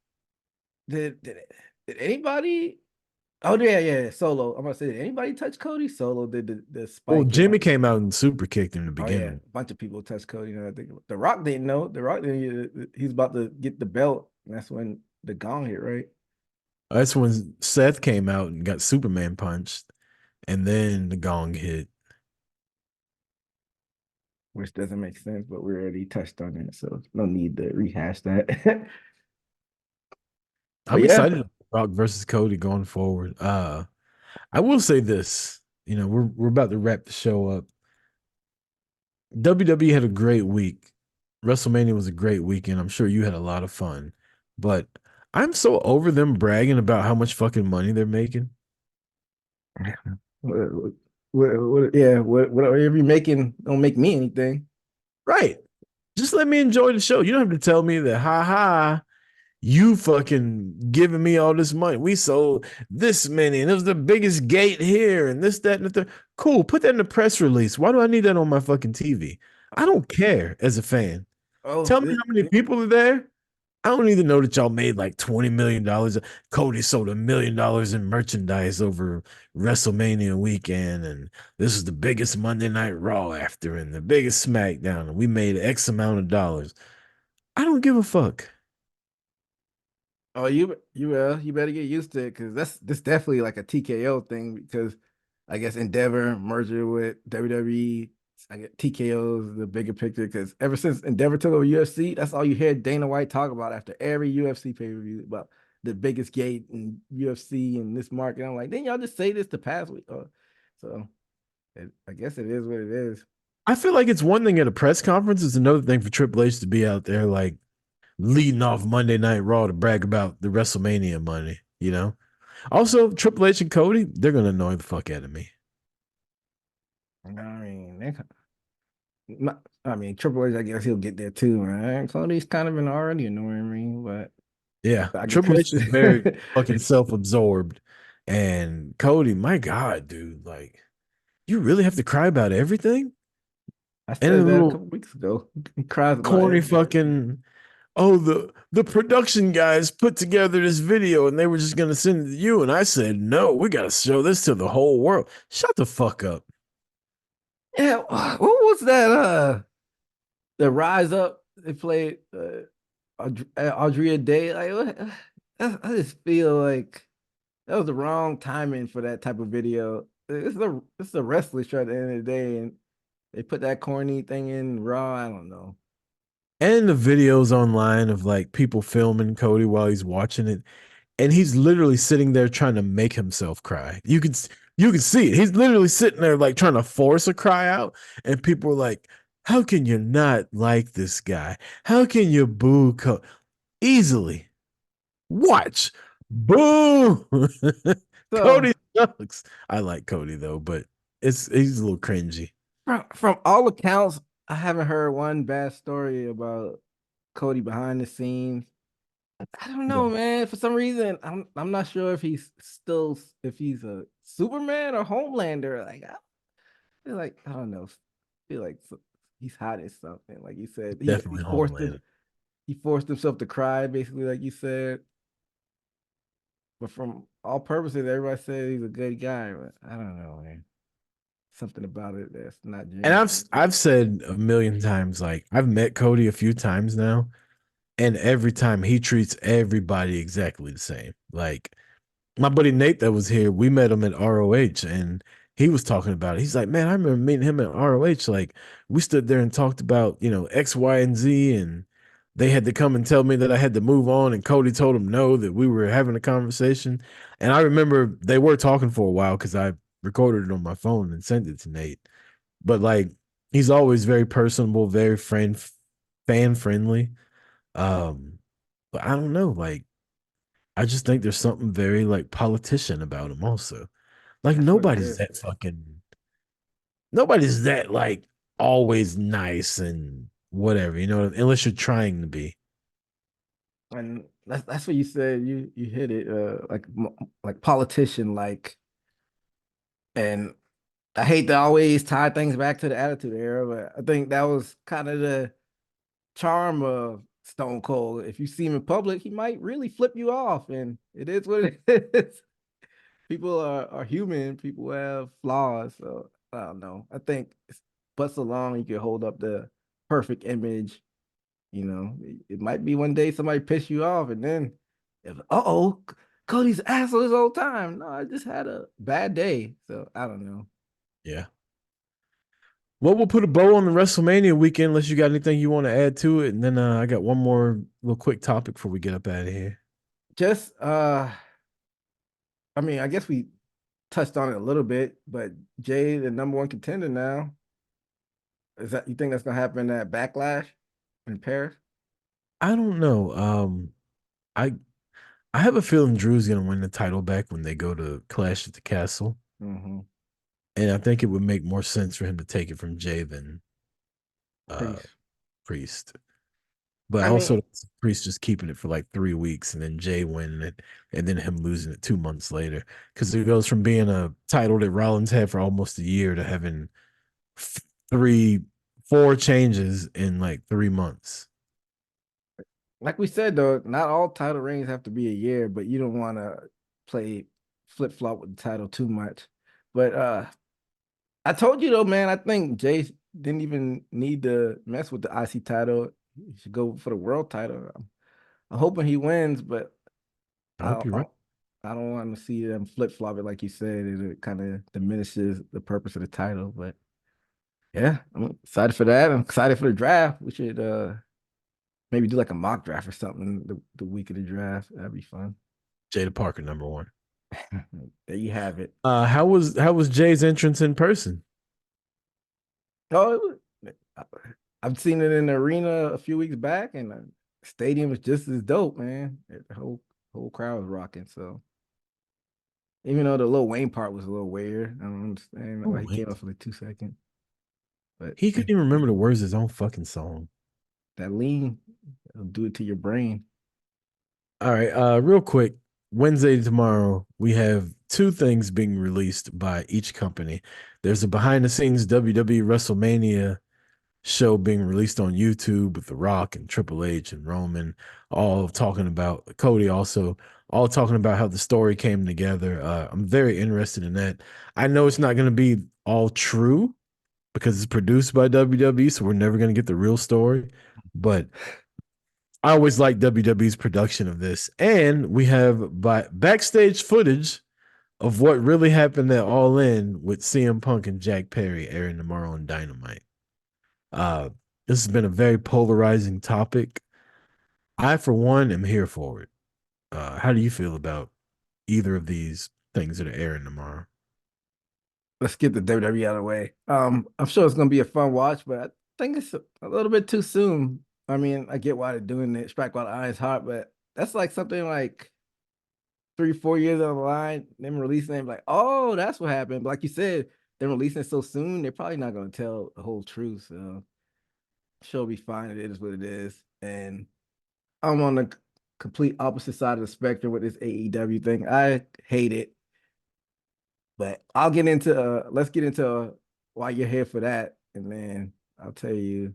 did anybody? Oh yeah, Solo. I'm gonna say, did anybody touch Cody? Solo did the well, spike and Jimmy came out and super kicked him to oh begin yeah, with. a bunch of people touched Cody. I think The Rock didn't know. The Rock didn't. He's about to get the belt. And that's when the gong hit, right? That's when Seth came out and got Superman punched, and then the gong hit. Which doesn't make sense, but we already touched on it, so no need to rehash that. But I'm yeah, excited about Rock versus Cody going forward. I will say this. We're about to wrap the show up. WWE had a great week. WrestleMania was a great weekend. I'm sure you had a lot of fun. But I'm so over them bragging about how much fucking money they're making. what, yeah, whatever you're making don't make me anything. Right. Just let me enjoy the show. You don't have to tell me that, ha ha, you fucking giving me all this money. We sold this many, and it was the biggest gate here, and this, that, and the third. Cool. Put that in the press release. Why do I need that on my fucking TV? I don't care as a fan. Oh, Tell me how many people are there. I don't even know that y'all made like $20 million. Cody sold $1 million in merchandise over WrestleMania weekend, and this is the biggest Monday Night Raw after, and the biggest SmackDown, and we made X amount of dollars. I don't give a fuck. oh, you better get used to it because this definitely like a TKO thing because I guess Endeavor merger with WWE. I get TKO is the bigger picture because ever since Endeavor took over UFC, that's all you hear Dana White talk about after every UFC pay per view about the biggest gate in UFC and this market. I'm like, didn't y'all just say this the past week? So I guess it is what it is. I feel like it's one thing at a press conference, it's another thing for Triple H to be out there like leading off Monday Night Raw to brag about the WrestleMania money. Also, Triple H and Cody, they're gonna annoy the fuck out of me. I mean, Triple H, I guess he'll get there too, right? Cody's kind of been already annoying me, but Yeah, I get Triple Chris. H is very fucking self-absorbed, and Cody, my God, dude, like you really have to cry about everything, I and a said that a little couple weeks ago. He cries about corny everything. fucking. Oh, the production guys put together this video, and they were just gonna send it to you, and I said no, we gotta show this to the whole world. Shut the fuck up. Yeah, what was that? The Rise Up they played Audrey Day. Like, I just feel like that was the wrong timing for that type of video. It's a wrestling show at the end of the day, and they put that corny thing in Raw. I don't know. And the videos online of like people filming Cody while he's watching it, and he's literally sitting there trying to make himself cry. You can see it. He's literally sitting there like trying to force a cry out, and people are like, "How can you not like this guy? How can you boo easily? Watch, boo." So Cody sucks. I like Cody though, but he's a little cringy. from all accounts, I haven't heard one bad story about Cody behind the scenes. I don't know, man. For some reason, I'm not sure if he's a Superman or Homelander. Like I feel like I don't know. I feel like he's hiding something. Like you said, Definitely Homelander. he forced himself to cry, basically, like you said. But from all purposes, everybody said he's a good guy. But I don't know, man. Something about it that's not And genuine. I've said a million times, like I've met Cody a few times now, and every time he treats everybody exactly the same. Like my buddy Nate that was here, we met him at ROH, and he was talking about it. He's like, man, I remember meeting him at ROH. Like we stood there and talked about, X, Y, and Z, and they had to come and tell me that I had to move on, and Cody told him no, that we were having a conversation. And I remember they were talking for a while because I recorded it on my phone and sent it to Nate. But like he's always very personable, very fan friendly. Um, but I don't know, like I just think there's something very like politician about him also. Like That's what it is. nobody's that like always nice and whatever, unless you're trying to be. And that's what you said. You hit it, like politician like. And I hate to always tie things back to the Attitude Era, but I think that was kind of the charm of Stone Cold. If you see him in public, he might really flip you off, and it is what it is. People are human. People have flaws, so I don't know. I think but so long you can hold up the perfect image. It might be one day somebody piss you off, and then, oh, Cody's an asshole this whole time. No, I just had a bad day, so I don't know. Yeah. Well, we'll put a bow on the WrestleMania weekend unless you got anything you want to add to it. And then I got one more little quick topic before we get up out of here. Just I mean, I guess we touched on it a little bit, but Jay, the number one contender now. Is that you think that's gonna happen at Backlash in Paris? I don't know. I I have a feeling Drew's gonna win the title back when they go to Clash at the Castle. Mm-hmm. And I think it would make more sense for him to take it from Jay than Priest. Priest. But I mean, also Priest just keeping it for like 3 weeks and then Jay winning it and then him losing it 2 months later. Because it goes from being a title that Rollins had for almost a year to having 4 changes in like 3 months. like we said though, not all title reigns have to be a year, but you don't want to play flip flop with the title too much. But I told you though, man, I think Jay didn't even need to mess with the IC title. He should go for the world title. I'm hoping he wins, but I I hope don't, you're I right. don't, I don't want to see them flip flop it like you said. It kind of diminishes the purpose of the title. But yeah, I'm excited for that. I'm excited for the draft. We should maybe do like a mock draft or something the week of the draft. That'd be fun. Jada Parker, number 1. There you have it. How was Jay's entrance in person? Oh, I've seen it in the arena a few weeks back, and the stadium is just as dope, man. The whole crowd was rocking. So even though the Lil Wayne part was a little weird, I don't understand why Oh, he came up for like 2 seconds. But he couldn't even remember the words of his own fucking song. that lean, it'll do it to your brain. All right, real quick. Wednesday tomorrow, we have 2 things being released by each company. There's a behind the scenes WWE WrestleMania show being released on YouTube with The Rock and Triple H and Roman, all talking about Cody, also all talking about how the story came together. I'm very interested in that. I know it's not going to be all true because it's produced by WWE, so we're never going to get the real story. But I always like WWE's production of this. And we have backstage footage of what really happened at All In with CM Punk and Jack Perry airing tomorrow on Dynamite. Uh, this has been a very polarizing topic. I, for one, am here for it. How do you feel about either of these things that are airing tomorrow? Let's get the WWE out of the way. I'm sure it's gonna be a fun watch, but I think it's a little bit too soon. I mean, I get why they're doing it, strike while the iron's hot, but that's like something like 3, 4 years down the line, them releasing it, like, oh, that's what happened. But like you said, them releasing it so soon, they're probably not gonna tell the whole truth. So she'll be fine. It is what it is. And I'm on the complete opposite side of the spectrum with this AEW thing. I hate it. But I'll get into let's get into why you're here for that, and then I'll tell you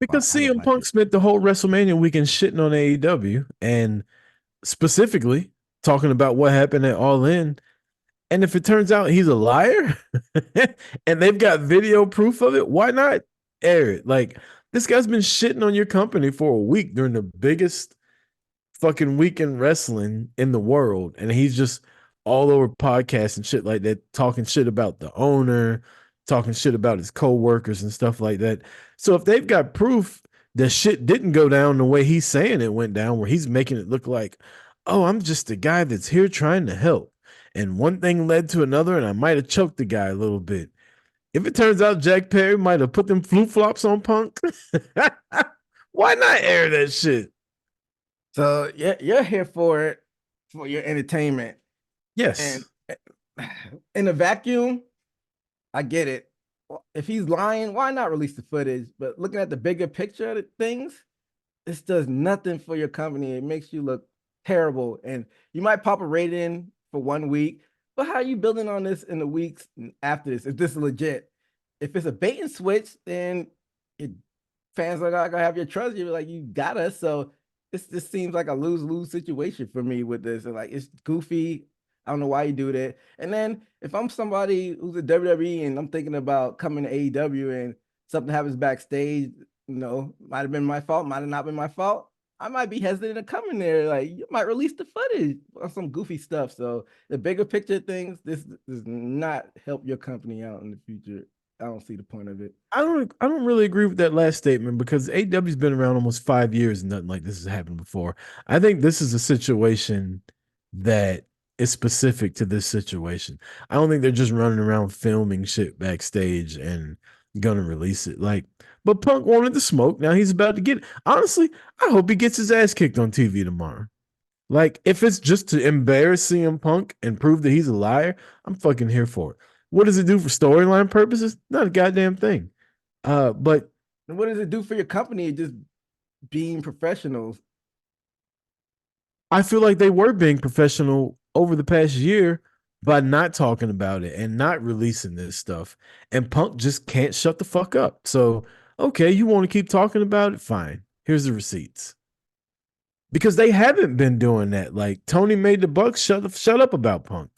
why Because I don't CM like Punk it. spent the whole WrestleMania weekend shitting on AEW and specifically talking about what happened at All In. And if it turns out he's a liar and they've got video proof of it, why not air it? Like, this guy's been shitting on your company for a week during the biggest fucking weekend wrestling in the world. And he's just all over podcasts and shit like that, talking shit about the owner, talking shit about his co-workers and stuff like that. So if they've got proof that shit didn't go down the way he's saying it went down, where he's making it look like, oh, I'm just a guy that's here trying to help. And one thing led to another, and I might have choked the guy a little bit. If it turns out Jack Perry might have put them flip flops on Punk, why not air that shit? So yeah, you're here for it for your entertainment, and Yes. in a vacuum, I get it. if he's lying, why not release the footage? But looking at the bigger picture of the things, this does nothing for your company. It makes you look terrible. And you might pop a rating for 1 week, but how are you building on this in the weeks after this? If this is legit, if it's a bait and switch, then it, fans are not gonna have your trust. You're like, you got us. So this seems like a lose-lose situation for me with this. And like, it's goofy. I don't know why you do that. And then if I'm somebody who's a WWE and I'm thinking about coming to AEW and something happens backstage, might have been my fault, might have not been my fault. I might be hesitant to come in there. Like, you might release the footage on some goofy stuff. So the bigger picture things, this does not help your company out in the future. I don't see the point of it. I don't really agree with that last statement because AEW's been around almost 5 years and nothing like this has happened before. I think this is a situation that is specific to this situation. I don't think they're just running around filming shit backstage and gonna release it. Like, but Punk wanted the smoke. Now he's about to get it. Honestly, I hope he gets his ass kicked on TV tomorrow. Like, if it's just to embarrass CM Punk and prove that he's a liar, I'm fucking here for it. What does it do for storyline purposes? Not a goddamn thing. But And what does it do for your company just being professionals? I feel like they were being professional over the past year by not talking about it and not releasing this stuff. And Punk just can't shut the fuck up. So, okay, you want to keep talking about it? Fine. Here's the receipts. Because they haven't been doing that. Like Tony made the Bucks shut up about Punk.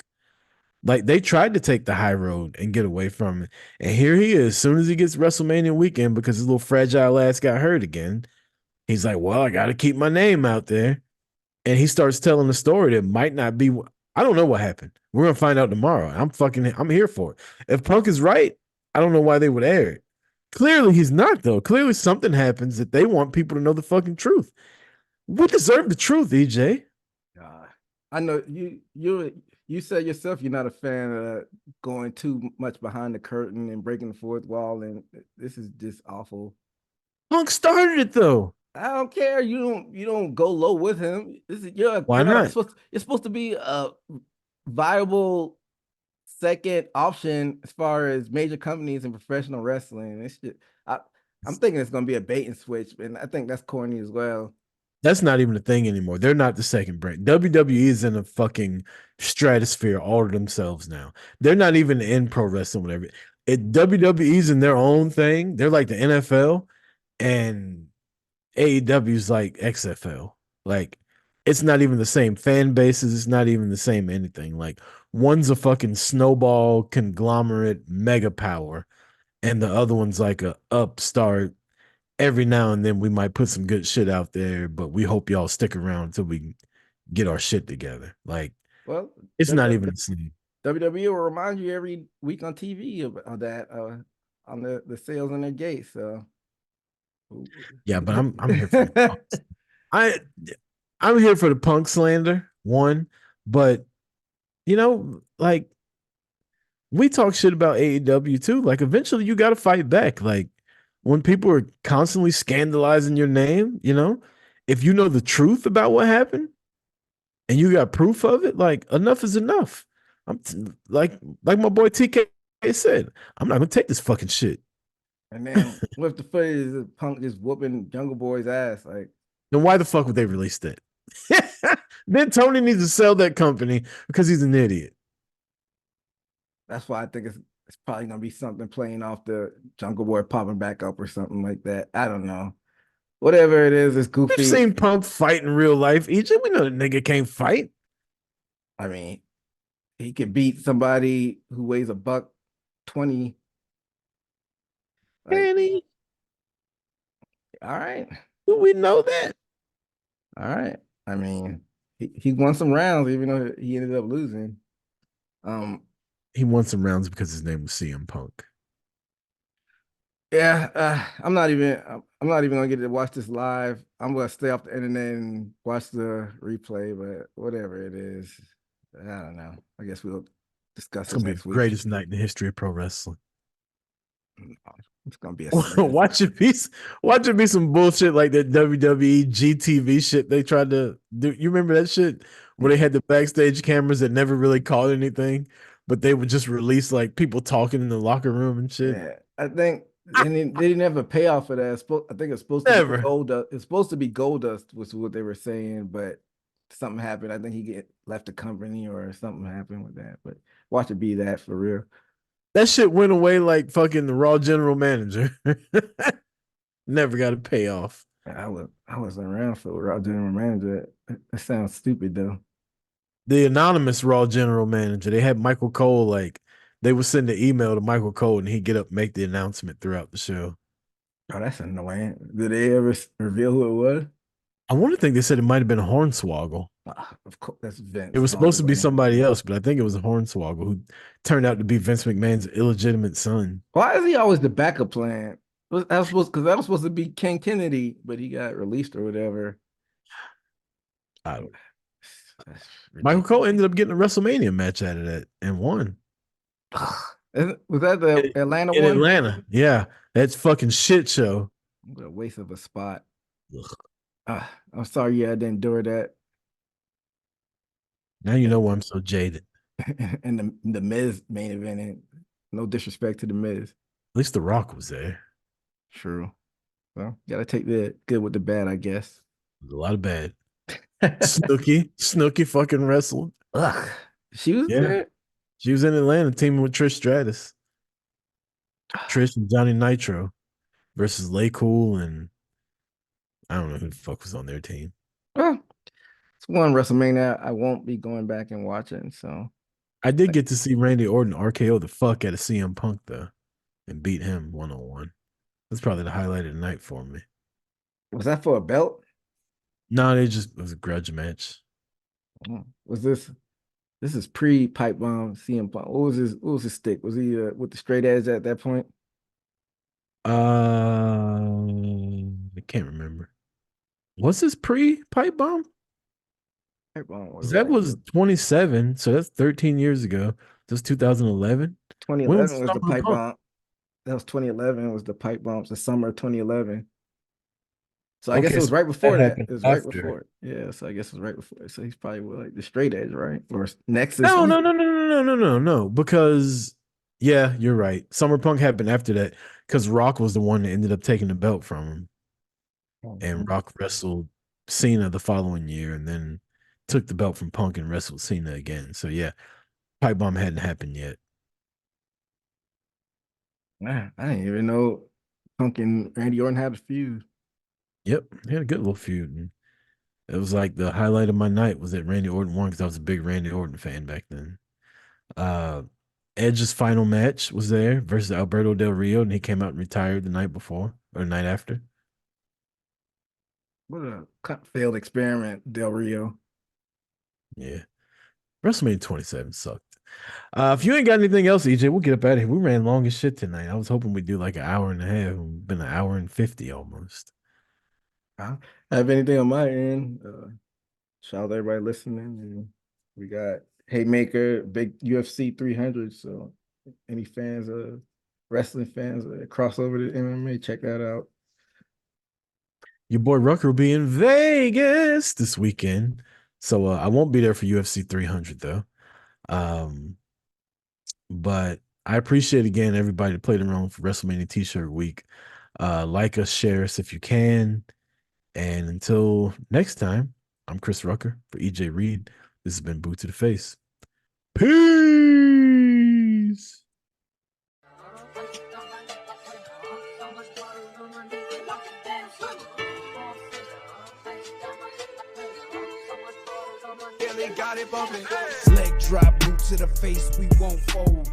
Like they tried to take the high road and get away from it. And here he is, as soon as he gets WrestleMania weekend because his little fragile ass got hurt again. He's like, well, I got to keep my name out there. And he starts telling a story that might not be. I don't know what happened. We're gonna find out tomorrow. I'm here for it. If Punk is right, I don't know why they would air it. Clearly he's not though. Clearly something happens that they want people to know the fucking truth. We deserve the truth, EJ. I know you said yourself you're not a fan of going too much behind the curtain and breaking the fourth wall, and this is just awful. Punk started it though. I don't care. You don't go low with him. Why not? You're supposed to be a viable second option as far as major companies in professional wrestling. I'm thinking it's gonna be a bait and switch, and I think that's corny as well. That's not even a thing anymore. They're not the second brand. WWE is in a fucking stratosphere all to themselves now. They're not even in pro wrestling, whatever. WWE's in their own thing. They're like the NFL, and AEW's like XFL. Like, it's not even the same fan bases. It's not even the same anything. Like, one's a fucking snowball conglomerate mega power, and the other one's like a upstart. Every now and then we might put some good shit out there, but we hope y'all stick around until we get our shit together. Like, Well, it's not even the same. WWE will remind you every week on TV of that on the sales in their gates. So Yeah, but I'm here for the Punks. I'm here for the Punk slander, one, but like we talk shit about AEW too. Like eventually you gotta fight back. Like when people are constantly scandalizing your name, if you know the truth about what happened and you got proof of it, like enough is enough. Like my boy TK said, I'm not gonna take this fucking shit. And then with the footage of Punk just whooping Jungle Boy's ass, like then why the fuck would they release that? Then Tony needs to sell that company because he's an idiot. That's why I think it's probably gonna be something playing off the Jungle Boy popping back up or something like that. I don't know. Whatever it is, it's goofy. We've seen Punk fight in real life. EJ, we know the nigga can't fight. I mean, he could beat somebody who weighs $120. Can he? All right. Do we know that? All right. I mean, he won some rounds, even though he ended up losing. He won some rounds because his name was CM Punk. Yeah, I'm not even gonna get to watch this live. I'm gonna stay off the internet and watch the replay, but whatever it is, I don't know. I guess we'll discuss It's gonna be next the week. greatest night in the history of pro wrestling. It's gonna be watch it be some bullshit like that WWE GTV shit they tried to do. You remember that shit where they had the backstage cameras that never really caught anything? but they would just release like people talking in the locker room and shit. Yeah, I think they didn't have a payoff for that. I think it's supposed to be Never. gold dust. It's supposed to be gold dust was what they were saying, but something happened. I think he left the company or something happened with that. But watch it be that for real. That shit went away like fucking the Raw general manager. Never got a payoff. I wasn't around for Raw general manager. That sounds stupid though. The anonymous Raw general manager, they had Michael Cole, like they would send an email to Michael Cole and he'd get up, make the announcement throughout the show. Oh, that's annoying. Did they ever reveal who it was? I want to think they said it might have been Hornswoggle. Of course, that's Vince. It was So why supposed to be wouldn't he? somebody else, but I think it was Hornswoggle who turned out to be Vince McMahon's illegitimate son. Why is he always the backup plan? That was supposed because that was supposed to be Ken Kennedy, but he got released or whatever. I don't. That's Michael Cole ridiculous. ended up getting a WrestleMania match out of that and won. Was that the Atlanta In one? Atlanta. Yeah. That's fucking shit show. What a waste of a spot. Ugh. I'm sorry you had to endure that. Now you know why I'm so jaded. And the Miz main event. And no disrespect to the Miz. At least The Rock was there. True. Well, gotta take the good with the bad, I guess. There's a lot of bad. Snooki fucking wrestled. Ugh. She was Yeah. there. She was in Atlanta teaming with Trish Stratus. Trish and Johnny Nitro versus Lay Cool and I don't know who the fuck was on their team. Well, it's one WrestleMania I won't be going back and watching. So I did get to see Randy Orton RKO the fuck out of CM Punk though and beat him 1-on-1. That's probably the highlight of the night for me. was that for a belt? No, it was a grudge match. Was this is pre-pipe bomb CM Punk? What was his stick? Was he with the straight edge at that point? I can't remember. Was this pre-pipe bomb? Pipe bomb was 'Cause that like was 27, so that's 13 years ago. That's 2011. When was 2011 was the Summer pipe Punk? bomb. That was 2011 was the pipe bombs, the summer of 2011. So I guess Okay, it was so right before that. happened It was right after. before it. Yeah, so I guess it was right before it. So he's probably with like the straight edge, right? Or Nexus. No, because yeah, you're right. Summer Punk happened after that because Rock was the one that ended up taking the belt from him, and Rock wrestled Cena the following year, and then took the belt from Punk and wrestled Cena again. So yeah, pipe bomb hadn't happened yet. Man, I didn't even know Punk and Randy Orton had a feud. Yep, he had a good little feud. And it was like the highlight of my night was that Randy Orton won because I was a big Randy Orton fan back then. Edge's final match was there versus Alberto Del Rio, and he came out and retired the night before or the night after. What a failed experiment, Del Rio. Yeah. WrestleMania 27 sucked. If you ain't got anything else, EJ, we'll get up out of here. We ran long as shit tonight. I was hoping we'd do like an hour and a half. We've been an hour and 50 almost. I have anything on my end. Shout out to everybody listening. And we got Haymaker, big UFC 300. So any fans of wrestling fans cross over to MMA, check that out. Your boy Rucker will be in Vegas this weekend. So I won't be there for UFC 300 though. But I appreciate again everybody that played around for WrestleMania T-shirt week. Like us, share us if you can. And until next time, I'm Chris Rucker for EJ Reed. This has been Boot to the Face. Peace. Got it bumping. Leg drop, boot to the face, we won't fold.